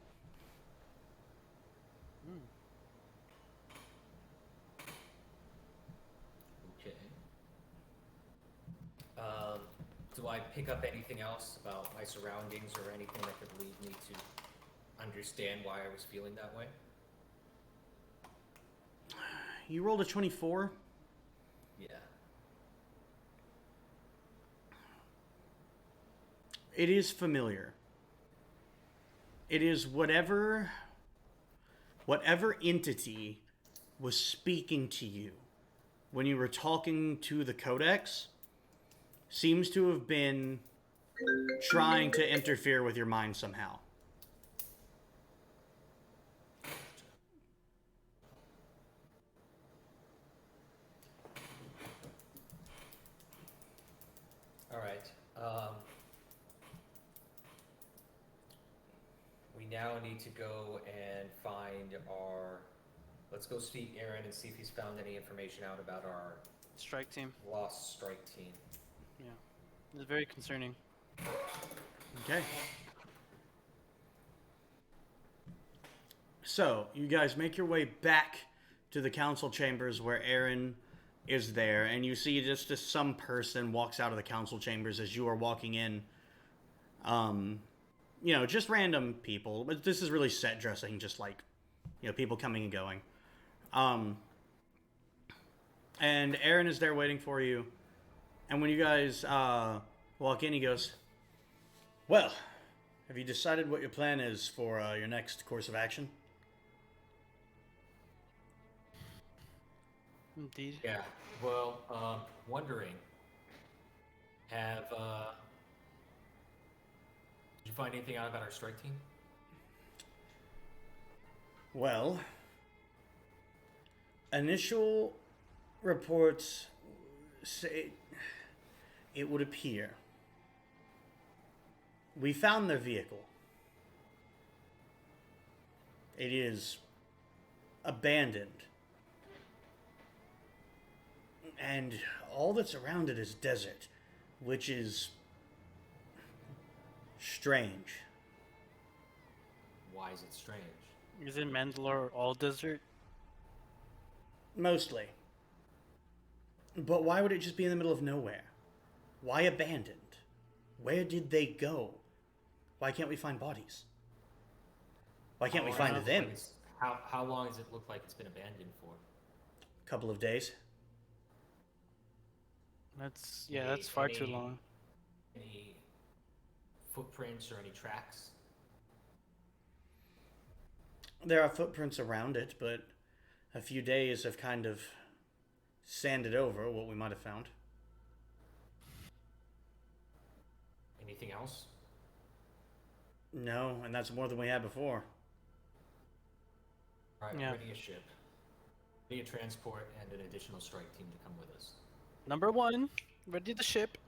Okay. Do I pick up anything else about my surroundings or anything that could lead me to understand why I was feeling that way? You rolled a 24. Yeah. It is familiar. It is whatever entity was speaking to you when you were talking to the Codex seems to have been trying to interfere with your mind somehow. All right. We now need to go and find our. Let's go see Aaron and see if he's found any information out about our Strike team. lost strike team. Yeah. It's very concerning. Okay. So, you guys make your way back to the council chambers where Aaron is there, and you see just some person walks out of the council chambers as you are walking in. Just random people, but this is really set dressing, just like, people coming and going. And Aaron is there waiting for you, and when you guys walk in, he goes, "Well, have you decided what your plan is for your next course of action?" Indeed. Yeah. Well, wondering. Did you find anything out about our strike team? Well, initial reports say it would appear we found their vehicle. It is abandoned. And all that's around it is desert, which is strange. Why is it strange? Is it Mandalore all desert? Mostly. But why would it just be in the middle of nowhere? Why abandoned? Where did they go? Why can't we find bodies? Why can't we find them? How long does it look like it's been abandoned for? Couple of days. That's far too long. Any footprints or any tracks? There are footprints around it, but a few days have kind of sanded over what we might have found. Anything else? No, and that's more than we had before. All right, Yeah. ready a ship, ready a transport, and an additional strike team to come with us. Number 1, ready the ship.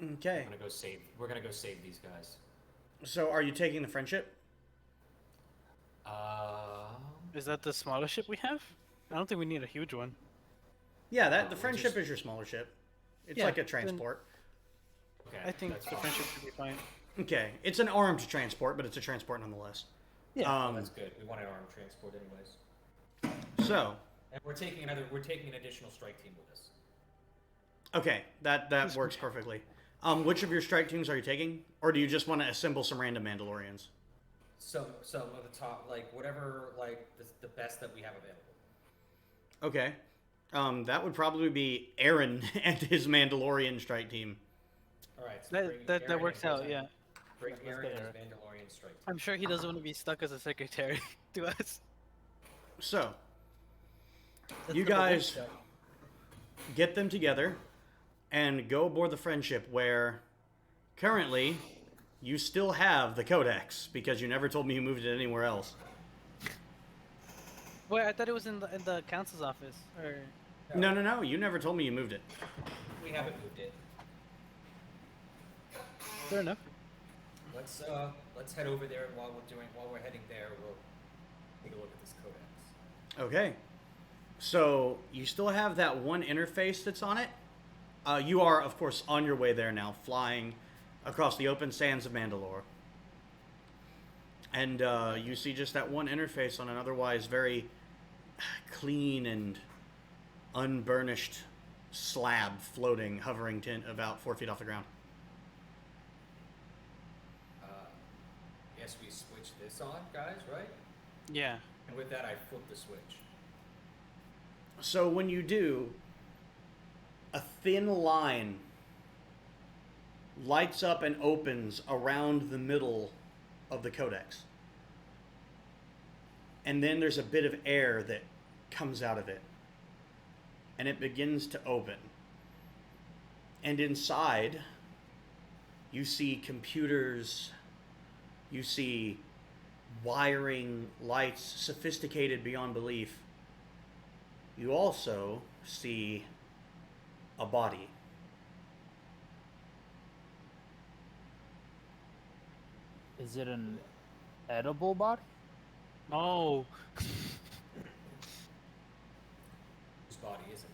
Okay. We're gonna go save these guys. So are you taking the friendship? Is that the smallest ship we have? I don't think we need a huge one. Yeah, No, the we friendship just- is your smaller ship. It's Yeah, like a then- transport. Okay, I think that's the fine. friendship should be fine. Okay, it's an armed transport, but it's a transport nonetheless. Yeah. That's good. We want an armed transport anyways. So, And we're taking an additional strike team with us. okay, that works perfectly. Which of your strike teams are you taking, or do you just want to assemble some random Mandalorians? Some of the top, like whatever, like the best that we have available. Okay, that would probably be Aaron and his Mandalorian strike team. All right, so bring That Aaron works and his- out, yeah. Bring Let's Aaron get and his Aaron. Mandalorian strike. Team. I'm sure he doesn't want to be stuck as a secretary to us. So, That's you the whole guys workshop. get them together and go aboard the friendship, where currently you still have the Codex because you never told me you moved it anywhere else. Wait, I thought it was in the council's office. Or No, you never told me you moved it. We haven't moved it. fair enough. Let's head over there, and while we're heading there, we'll take a look at this codex. Okay. So you still have that one interface that's on it. You are, of course, on your way there now, flying across the open sands of Mandalore. And you see just that one interface on an otherwise very clean and unburnished slab floating, hovering about 4 feet off the ground. Guess we switch this on, guys, right? Yeah. And with that, I flip the switch. So when you do, a thin line lights up and opens around the middle of the codex. And then there's a bit of air that comes out of it. And it begins to open. And inside, you see computers, you see wiring, lights, sophisticated beyond belief. You also see a body. Is it an edible body? No. Whose body isn't?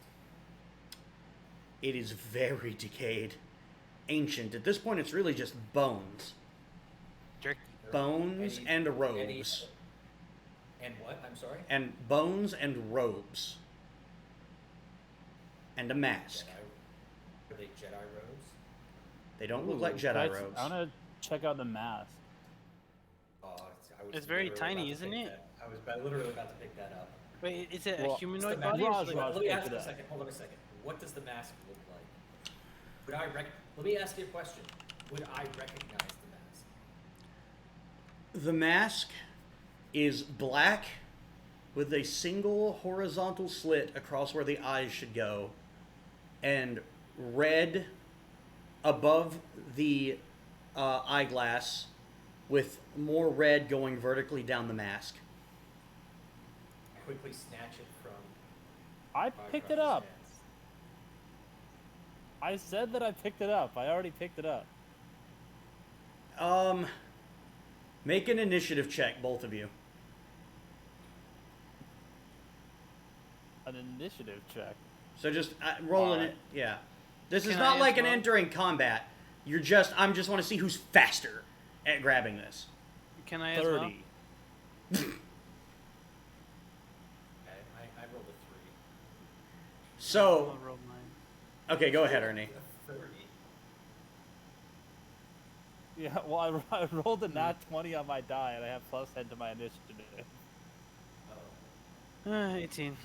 It is very decayed, ancient. At this point, it's really just bones. Jerky. Bones and Any- robes. And what? I'm sorry. And bones and robes. And a mask. Jedi. Are they Jedi robes? They don't look Ooh, like Jedi let's- robes. I want to check out the mask. Oh, I was It's very literally tiny, about to isn't pick it? that- I was literally about to pick that up. Wait, is it Well, a it's humanoid the body? Or Raj, is it Raj. like, Let me pick ask it you a up. second. Hold on a second. What does the mask look like? Would I Let me ask you a question. Would I recognize the mask? The mask is black with a single horizontal slit across where the eyes should go, and red above the eyeglass, with more red going vertically down the mask. I quickly snatch it from. I Raj picked it Raj's up. hands. I said that I picked it up. I already picked it up. Make an initiative check, both of you. An initiative check. So just rolling Alright. it. Yeah. This is Can not I like as an well? entering combat. I'm just want to see who's faster at grabbing this. Can I as well? 30. Okay, I rolled a 3. So, I'll roll mine. okay, go ahead, Ernie. A 30. Yeah, well, I rolled a nat 20 on my die, and I have +10 to my initiative. Oh. 18.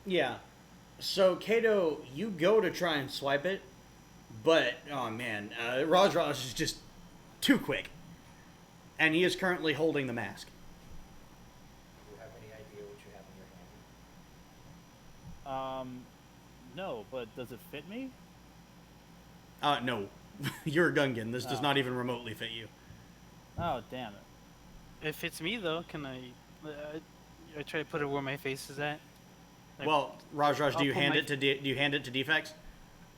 Yeah. So, Kato, you go to try and swipe it, but, oh man, Raj is just too quick. And he is currently holding the mask. Do you have any idea what you have in your hand? No, but does it fit me? No. You're a Gungan. This does Oh. not even remotely fit you. Oh, damn it. If it's me though, can I try to put it where my face is at? Like, Well, Raj, do I'll you put hand my. it to do you hand it to Defects?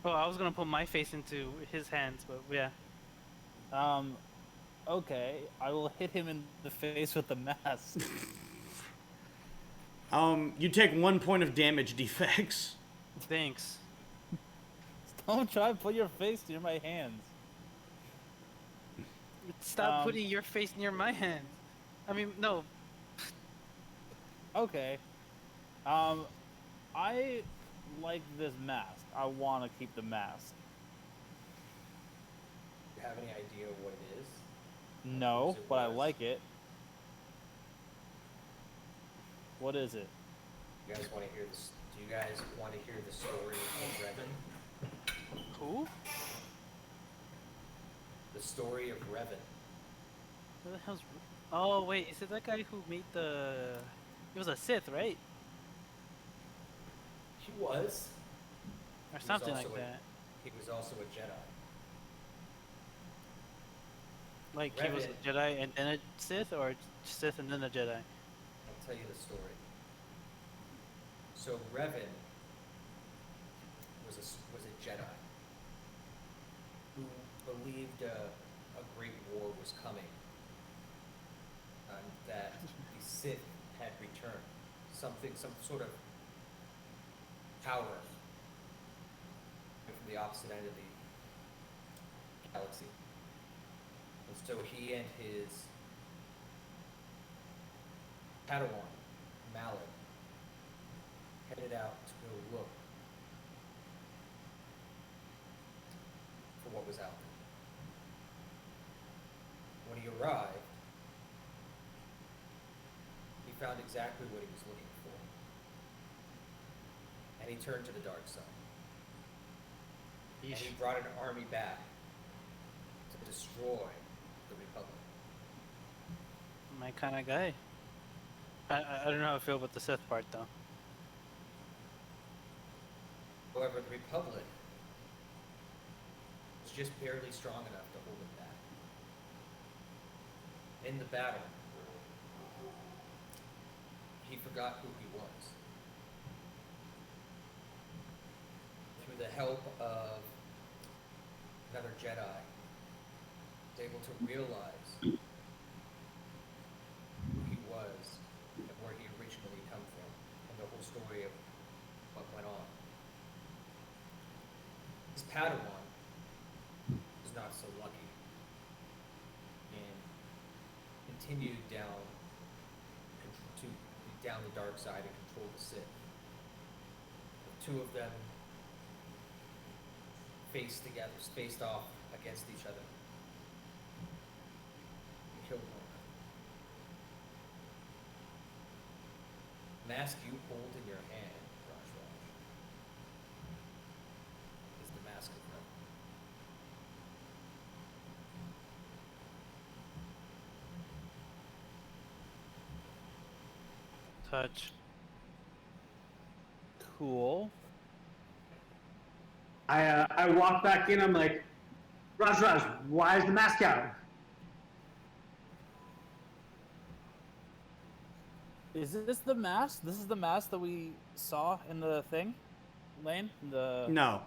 Oh, I was gonna put my face into his hands, but yeah. Um, okay, I will hit him in the face with the mask. You take 1 point of damage, Defects. Thanks. Don't try to put your face near my hands. Stop putting your face near my hands. I mean, no. Okay. I like this mask. I want to keep the mask. Do you have any idea what it is? No, Whose it but I was? like it. What is it? You guys want to hear this? Do you guys want to hear the story of Revan? Who? The story of Revan. Who the hell's? Oh wait, is it that guy who made the? He was a Sith, right? He was. Or He was something like also a- that. He was also a Jedi. Like he was a Revan. Jedi and then a Sith, or Sith and then a Jedi. I'll tell you the story. So Revan was a Jedi who believed a great war was coming, and that the Sith had returned, some sort of power from the opposite end of the galaxy. And so he and his Padawan, Malak, headed out to go look for what was out there. When he arrived, he found exactly what he was looking for. And he turned to the dark side. And he Yeesh. brought an army back to destroy the Republic. My kind of guy. I don't know how I feel about the Sith part though. However, the Republic was just barely strong enough to hold him back. In the battle, he forgot who he was. Through the help of another Jedi, was able to realize who he was and where he originally come from, and the whole story of what went on. His Padawan was not so lucky and continued down the dark side and control the Sith. The two of them faced off against each other. And killed one another. Mask you hold in your hand, Raj, is the mask of Revan. Touch. Cool. I walk back in. I'm like, Raj, why is the mask out? Is this the mask? This is the mask that we saw in the thing, Lane? The No.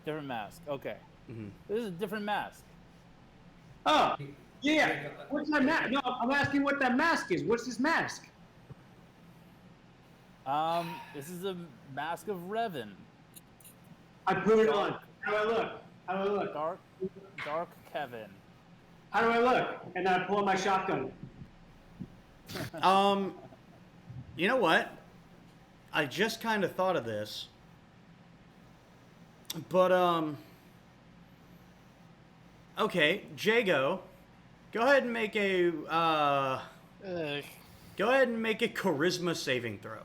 different mask. Okay. Mhm. This is a different mask. Oh, yeah. What's that mask? No, I'm asking what that mask is. What's this mask? This is a mask of Revan. I put it on. How do I look? How do I look? Dark Kevin. How do I look? And then I pull out my shotgun. You know what? I just kind of thought of this. But, okay, Jago, go ahead and make a, go ahead and make a charisma saving throw.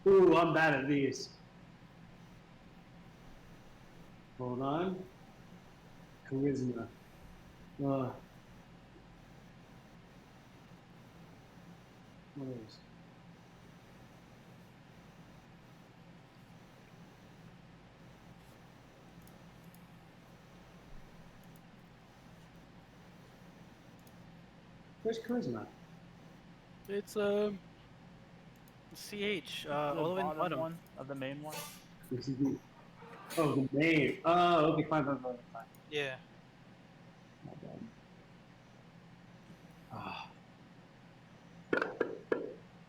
Ooh, I'm bad at these. Hold on. Charisma. What is? Where's charisma? It's CH The all the way in the bottom bottom. one of the main one. This is the, oh, the name. Oh, okay, fine. Yeah. My bad. Ah,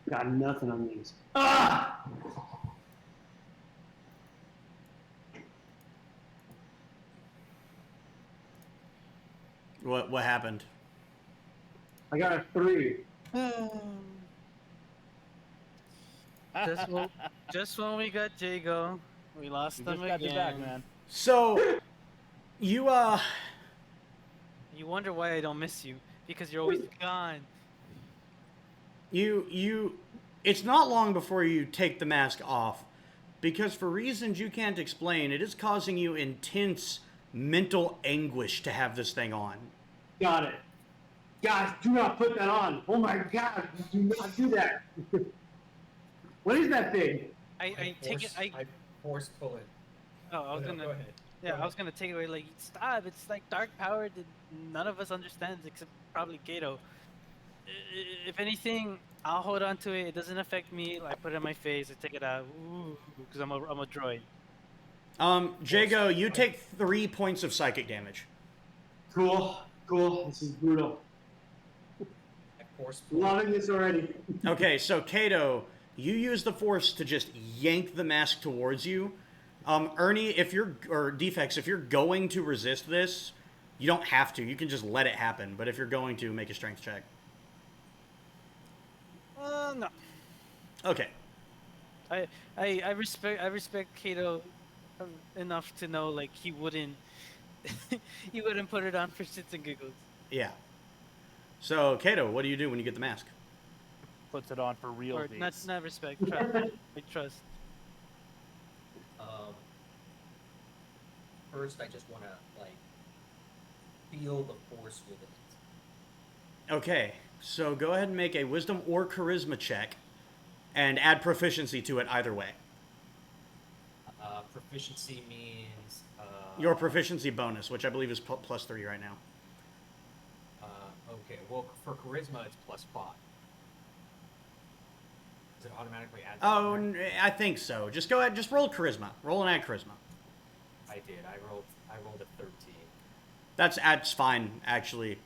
got nothing on these. Ah! What happened? I got a 3. Just when we got Jago, we lost You them just got your back, again. man. So, you You wonder why I don't miss you because you're always gone. it's not long before you take the mask off, because for reasons you can't explain, it is causing you intense mental anguish to have this thing on. Got it. Guys, do not put that on. Oh my god, do not do that. What is that thing? I take it. I force pull it. Oh, I was No, gonna. go ahead. Yeah, Go I was gonna take it away. Like, stop! It's like dark power that none of us understands except probably Kato. If anything, I'll hold on to it. It doesn't affect me. I put it in my face. I take it out. Because I'm a droid. Jago, you take 3 points of psychic damage. Cool. This is brutal. I force pull it. Loving this already. Okay, so Kato, you use the force to just yank the mask towards you. Ernie, or Defects, if you're going to resist this, you don't have to. You can just let it happen. But if you're going to, make a strength check. No. Okay. I respect Kato enough to know like he wouldn't he wouldn't put it on for shits and giggles. Yeah. So, Kato, what do you do when you get the mask? Puts it on for real. Or not respect. Trust. I trust. First, I just want to like feel the force within it. Okay, so go ahead and make a wisdom or charisma check and add proficiency to it either way. Proficiency means Your proficiency bonus, which I believe is +3 right now. Okay, well for charisma it's +5. Does it automatically add? Oh, I think so. Just go ahead, just roll charisma. Roll and add charisma. I did. I rolled a 13. That's fine, actually.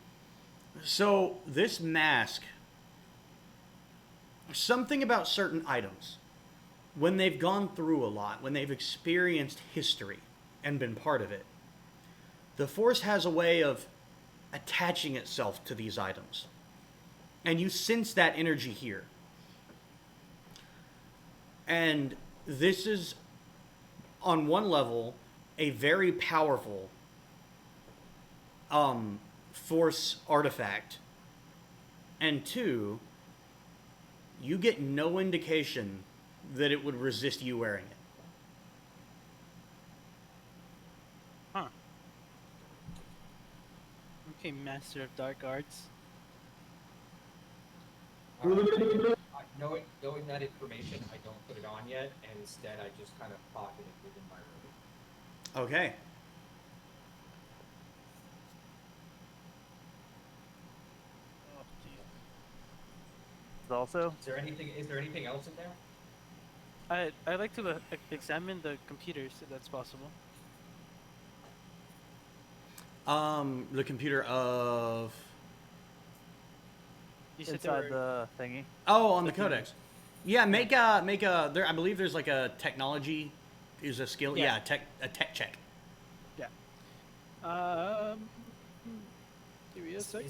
So, this mask, something about certain items, when they've gone through a lot, when they've experienced history and been part of it, the Force has a way of attaching itself to these items. And you sense that energy here. And this is, on one level, a very powerful Force artifact. And 2, you get no indication that it would resist you wearing it. Huh. Okay, Master of Dark Arts. Knowing that information, I don't put it on yet, and instead I just kind of pocket it within my room. Okay. Oh, Also, Is there anything else in there? I'd like to examine the computers if that's possible. The computer of... You said inside the thingy. Oh, on the Codex. Yeah, make a. There, I believe there's like a technology, is a skill. Yeah. Yeah, a tech check. Give me a second.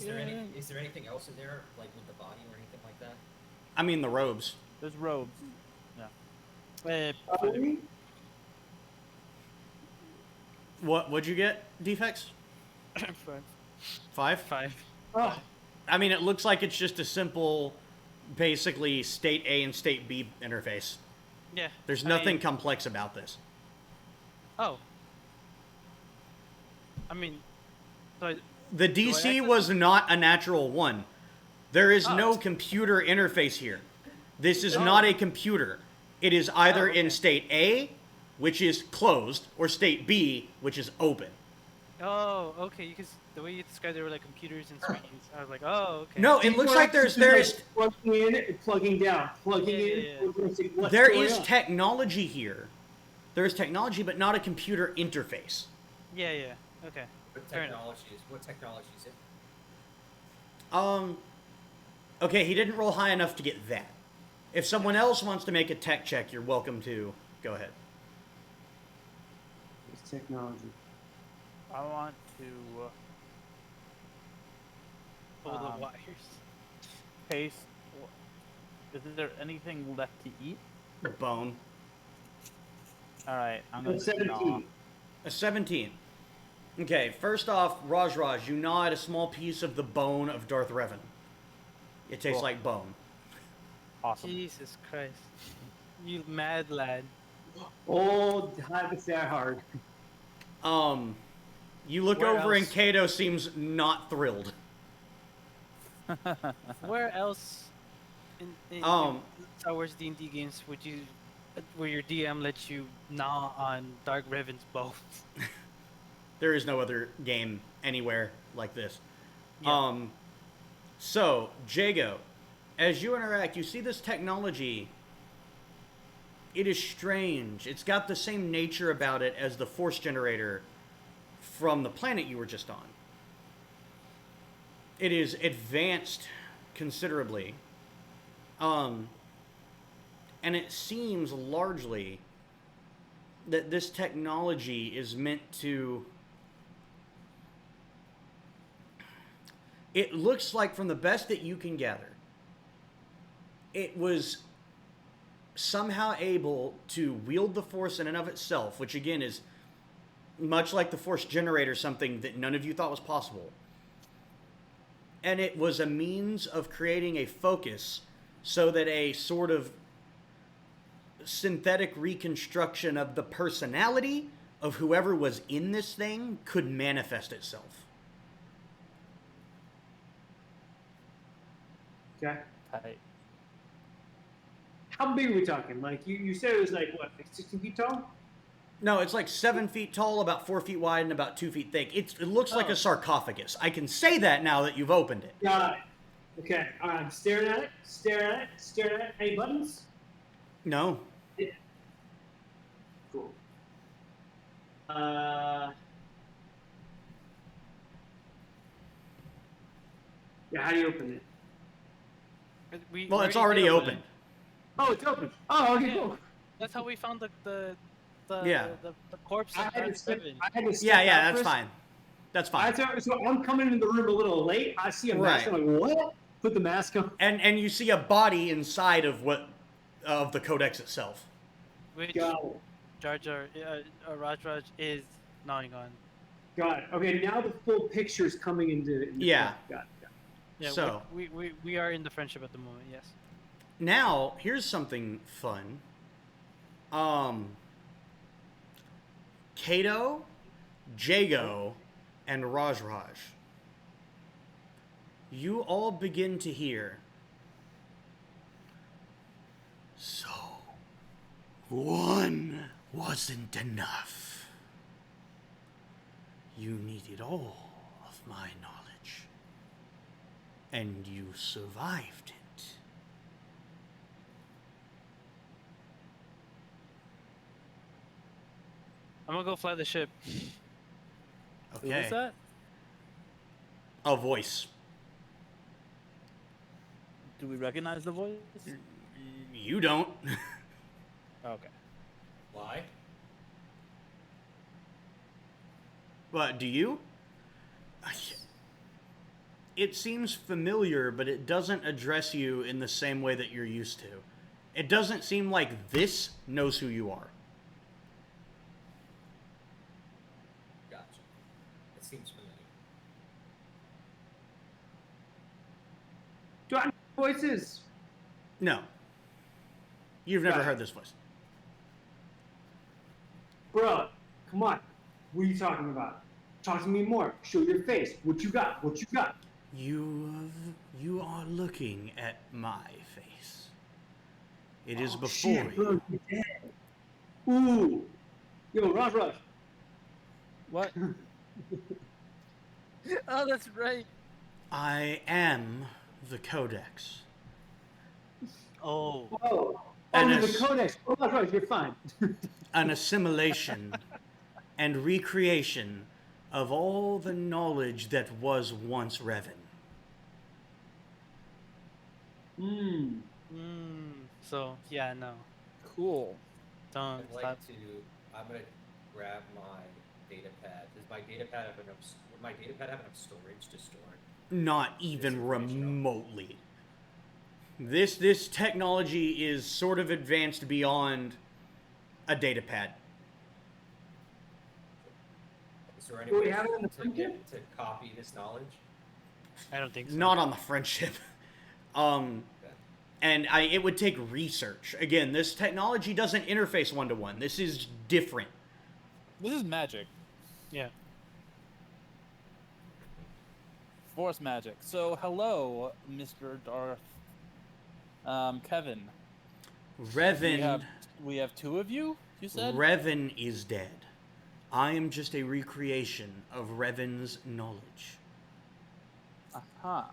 Is there anything else in there, like with the body or anything like that? I mean the robes. There's robes. What'd you get? Defects? 5? 5. Oh, I mean, it looks like it's just a simple, basically state A and state B interface. Yeah. There's I nothing mean- complex about this. Oh. I mean, so The DC was not a natural 1. There is Oh. no computer interface here. This is not a computer. It is either in state A, which is closed, or state B, which is open. Oh, okay. Because the way you described, there were like computers and screens. I was like, oh, okay. No, Do it you looks know like what there's plugging in and plugging down, plugging Yeah, in, yeah, yeah. plugging in, it's like, what's there going is on? technology here. There is technology, but not a computer interface. Yeah, yeah. Okay. What Fair enough. technology is it? Okay, he didn't roll high enough to get that. If someone else wants to make a tech check, you're welcome to go ahead. It's technology. I want to Pull the Um, wires. taste. Is there anything left to eat? Bone. All right, I'm gonna That's 17. A 17. Okay, first off, Raj, you gnaw at a small piece of the bone of Darth Revan. It tastes Cool. like bone. Awesome. Jesus Christ. You mad lad. Old habits that hard. You look Where over and else? Kato seems not thrilled. Where else in Star Wars D&D games would you, where your DM lets you gnaw on Dark Revan's bones? There is no other game anywhere like this. Yeah. So, Jago, as you interact, you see this technology. It is strange. It's got the same nature about it as the Force generator from the planet you were just on. It is advanced considerably. And it seems largely that this technology is meant to... It looks like, from the best that you can gather, it was somehow able to wield the Force in and of itself, which again is much like the Force generator, something that none of you thought was possible. And it was a means of creating a focus so that a sort of synthetic reconstruction of the personality of whoever was in this thing could manifest itself. Okay. Tight. How big are we talking? Like you said it was like what, like 16 feet tall? No, it's like 7 feet tall, about 4 feet wide, and about 2 feet thick. It looks like Oh. a sarcophagus. I can say that now that you've opened it. Got it. Okay. All right. I'm staring at it. Staring at it. Staring at it. Any buttons? No. Cool. Yeah. How do you open it? Well, We it's already did open. Oh, it's open. Oh, okay. Yeah. Cool. That's how we found the Yeah. the corpse I of had to Darth step. Revan. I had to step Yeah, out that's first. fine. That's fine. So I'm coming into the room a little late. I see a mask. Right. I'm like, what? Put the mask on. And you see a body inside of the Codex itself. Which Got it. Jar Jar, Raj is gnawing on. Got it. Okay, now the full picture's coming into. Yeah. Got it. Yeah, So- we are in the friendship at the moment. Yes. Now, here's something fun. Kato, Jago, and Raj. You all begin to hear. So, one wasn't enough. You needed all of my knowledge. And you survived it. I'm gonna go fly the ship. Who Okay. was that? A voice. Do we recognize the voice? You don't. Okay. Why? What, do you? It seems familiar, but it doesn't address you in the same way that you're used to. It doesn't seem like this knows who you are. Gotcha. It seems familiar. Do I know what voice is? No. You've never Got it. heard this voice. Bro, come on. What are you talking about? Talk to me more. Show your face. What you got? What you got? You are looking at my face. It is Oh, before shit, you. bro, you're dead. Ooh. Yo, Raj. What? Oh, that's right. I am the Codex. Oh, Oh, And you're the as Codex. Oh, that's right. You're fine. an assimilation and recreation of all the knowledge that was once Revan. Hmm. so yeah, no, Cool. don't I'd stop. like to. I'm gonna grab my data pad. Does my data pad have enough? Would my data pad have enough storage to store Not this even information? remotely. This technology is sort of advanced beyond a data pad. Is there any Do we way have it in the to printer? get to copy this knowledge? I don't think so. Not on the friendship. Um, Okay. and it would take research. Again, this technology doesn't interface one to one. This is different. This is magic. Yeah. Force magic. So, hello, Mr. Darth. Kevin. Revan, We have two of you. You said. Revan is dead. I am just a recreation of Revan's knowledge. Aha.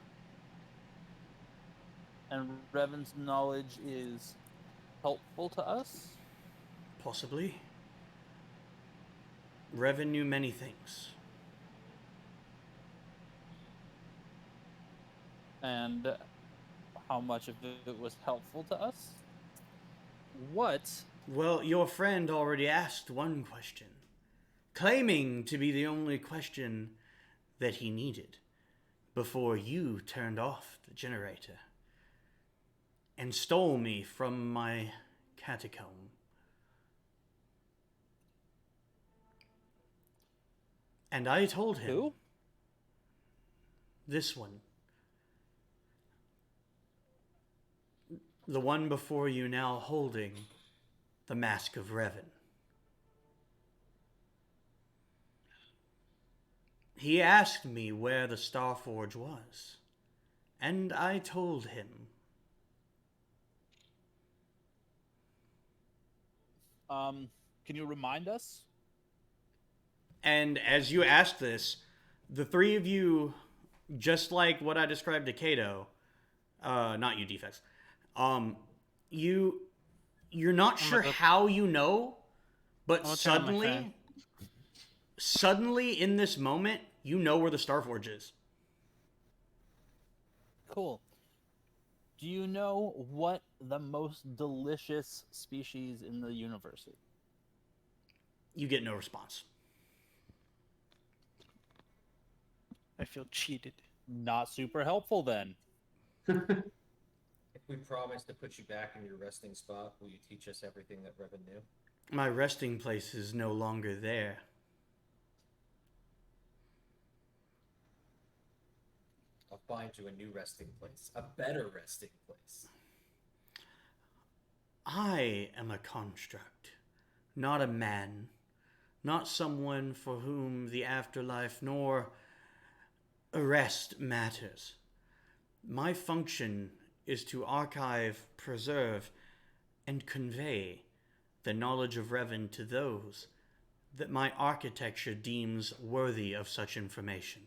And Revan's knowledge is helpful to us. Possibly. Revan knew many things. And how much of it was helpful to us? What? Well, your friend already asked one question, claiming to be the only question that he needed before you turned off the generator and stole me from my catacomb. And I told him, Who? this one. The one before you now holding the Mask of Revan. He asked me where the Starforge was, and I told him. Can you remind us? And as you asked this, the three of you, just like what I described to Kato, not you, Defects, you're not sure how you know, but suddenly in this moment, you know where the Starforge is. Cool. Do you know what the most delicious species in the universe is? You get no response. I feel cheated. Not super helpful then. If we promise to put you back in your resting spot, will you teach us everything that Revan knew? My resting place is no longer there. I'll find you a new resting place, a better resting place. I am a construct, not a man, not someone for whom the afterlife nor arrest matters. My function is to archive, preserve, and convey the knowledge of Revan to those that my architecture deems worthy of such information.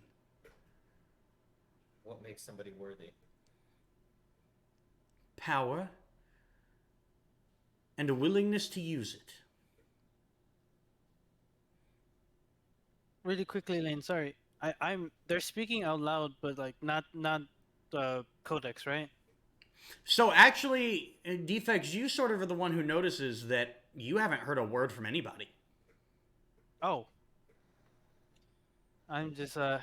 What makes somebody worthy? Power and a willingness to use it. Really quickly, Lane. Sorry, they're speaking out loud, but like not Codex, right? So actually, Defects, you sort of are the one who notices that you haven't heard a word from anybody. Oh. I'm just like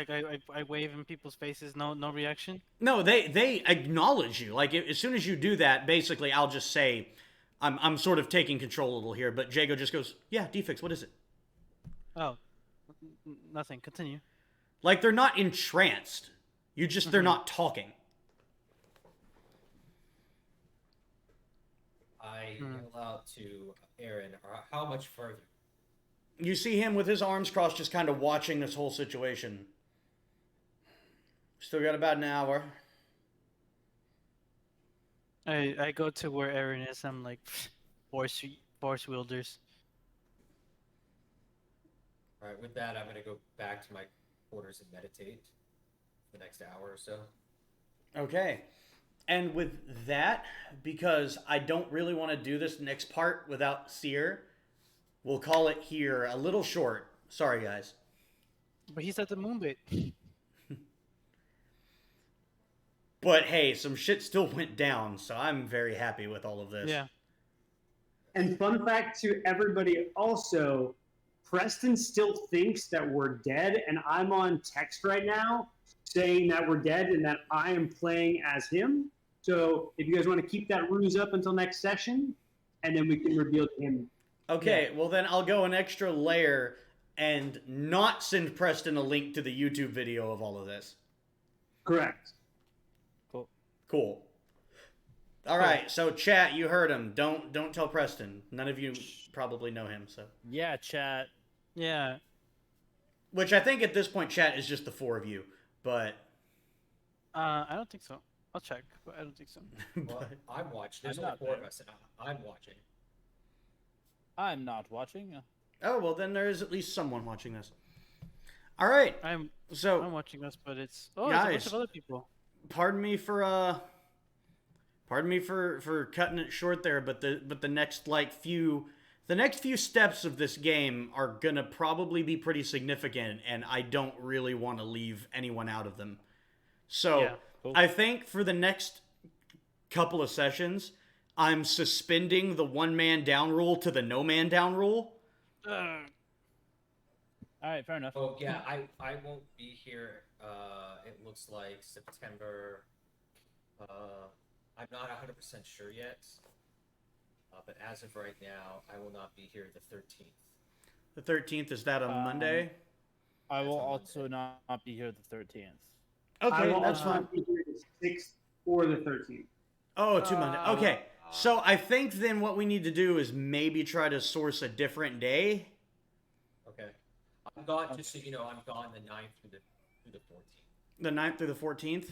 I wave in people's faces, no reaction. No, they acknowledge you. Like as soon as you do that, basically, I'll just say, I'm sort of taking control a little here. But Jago just goes, yeah, Defects, what is it? Oh, nothing. Continue. Like they're not entranced. They're not talking. I yell out to Aaron, how much further? You see him with his arms crossed, just kind of watching this whole situation. Still got about an hour. I go to where Aaron is. I'm like, force wielders. All right, with that, I'm gonna go back to my quarters and meditate for the next hour or so. Okay. And with that, because I don't really want to do this next part without Seer, we'll call it here a little short. Sorry, guys. But he's at the moon bit. But hey, some shit still went down, so I'm very happy with all of this. Yeah. And fun fact to everybody also, Preston still thinks that we're dead, and I'm on text right now saying that we're dead and that I am playing as him. So if you guys want to keep that ruse up until next session, and then we can reveal him. Okay, well then I'll go an extra layer and not send Preston a link to the YouTube video of all of this. Correct. Cool. All right, so chat, you heard him. Don't tell Preston. None of you probably know him, so. Yeah, chat. Yeah. Which I think at this point, chat is just the four of you, but. I don't think so. I'll check, but I don't think so. Well, I'm watching. There's I'm only not 4 of there. us, and I'm watching. I'm not watching. Oh, well then there is at least someone watching this. All right, I'm so watching us, but it's there's a bunch guys, of other people. pardon me for cutting it short there, but the next few steps of this game are gonna probably be pretty significant, and I don't really want to leave anyone out of them. So Yeah, cool. I think for the next couple of sessions, I'm suspending the one man down rule to the no man down rule. All right, fair enough. Oh yeah, I won't be here. It looks like September. I'm not 100% sure yet. But as of right now, I will not be here the 13th. The 13th, is that a Monday? I will That's on also not be here the 13th. I Okay, will that's also fine. be here the 6th or the 13th. Oh, 2 Monday. Okay, so I think then what we need to do is maybe try to source a different day. Okay. I'm gone. Just so you know, I'm gone the 9th through the 14th. The 9th through the 14th?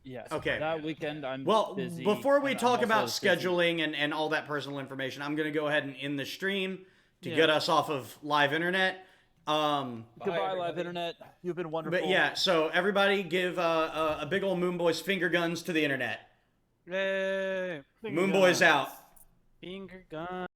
Yes. Okay. That weekend I'm Well, busy. before we and I'm talk also about busy. scheduling and all that personal information, I'm going to go ahead and end the stream to Yeah. get us off of live internet. Goodbye, everybody. live internet. You've been wonderful. But yeah, so everybody give a big old Moonboys finger guns to the internet. Yay! Finger Moonboys guns. out. Finger gun.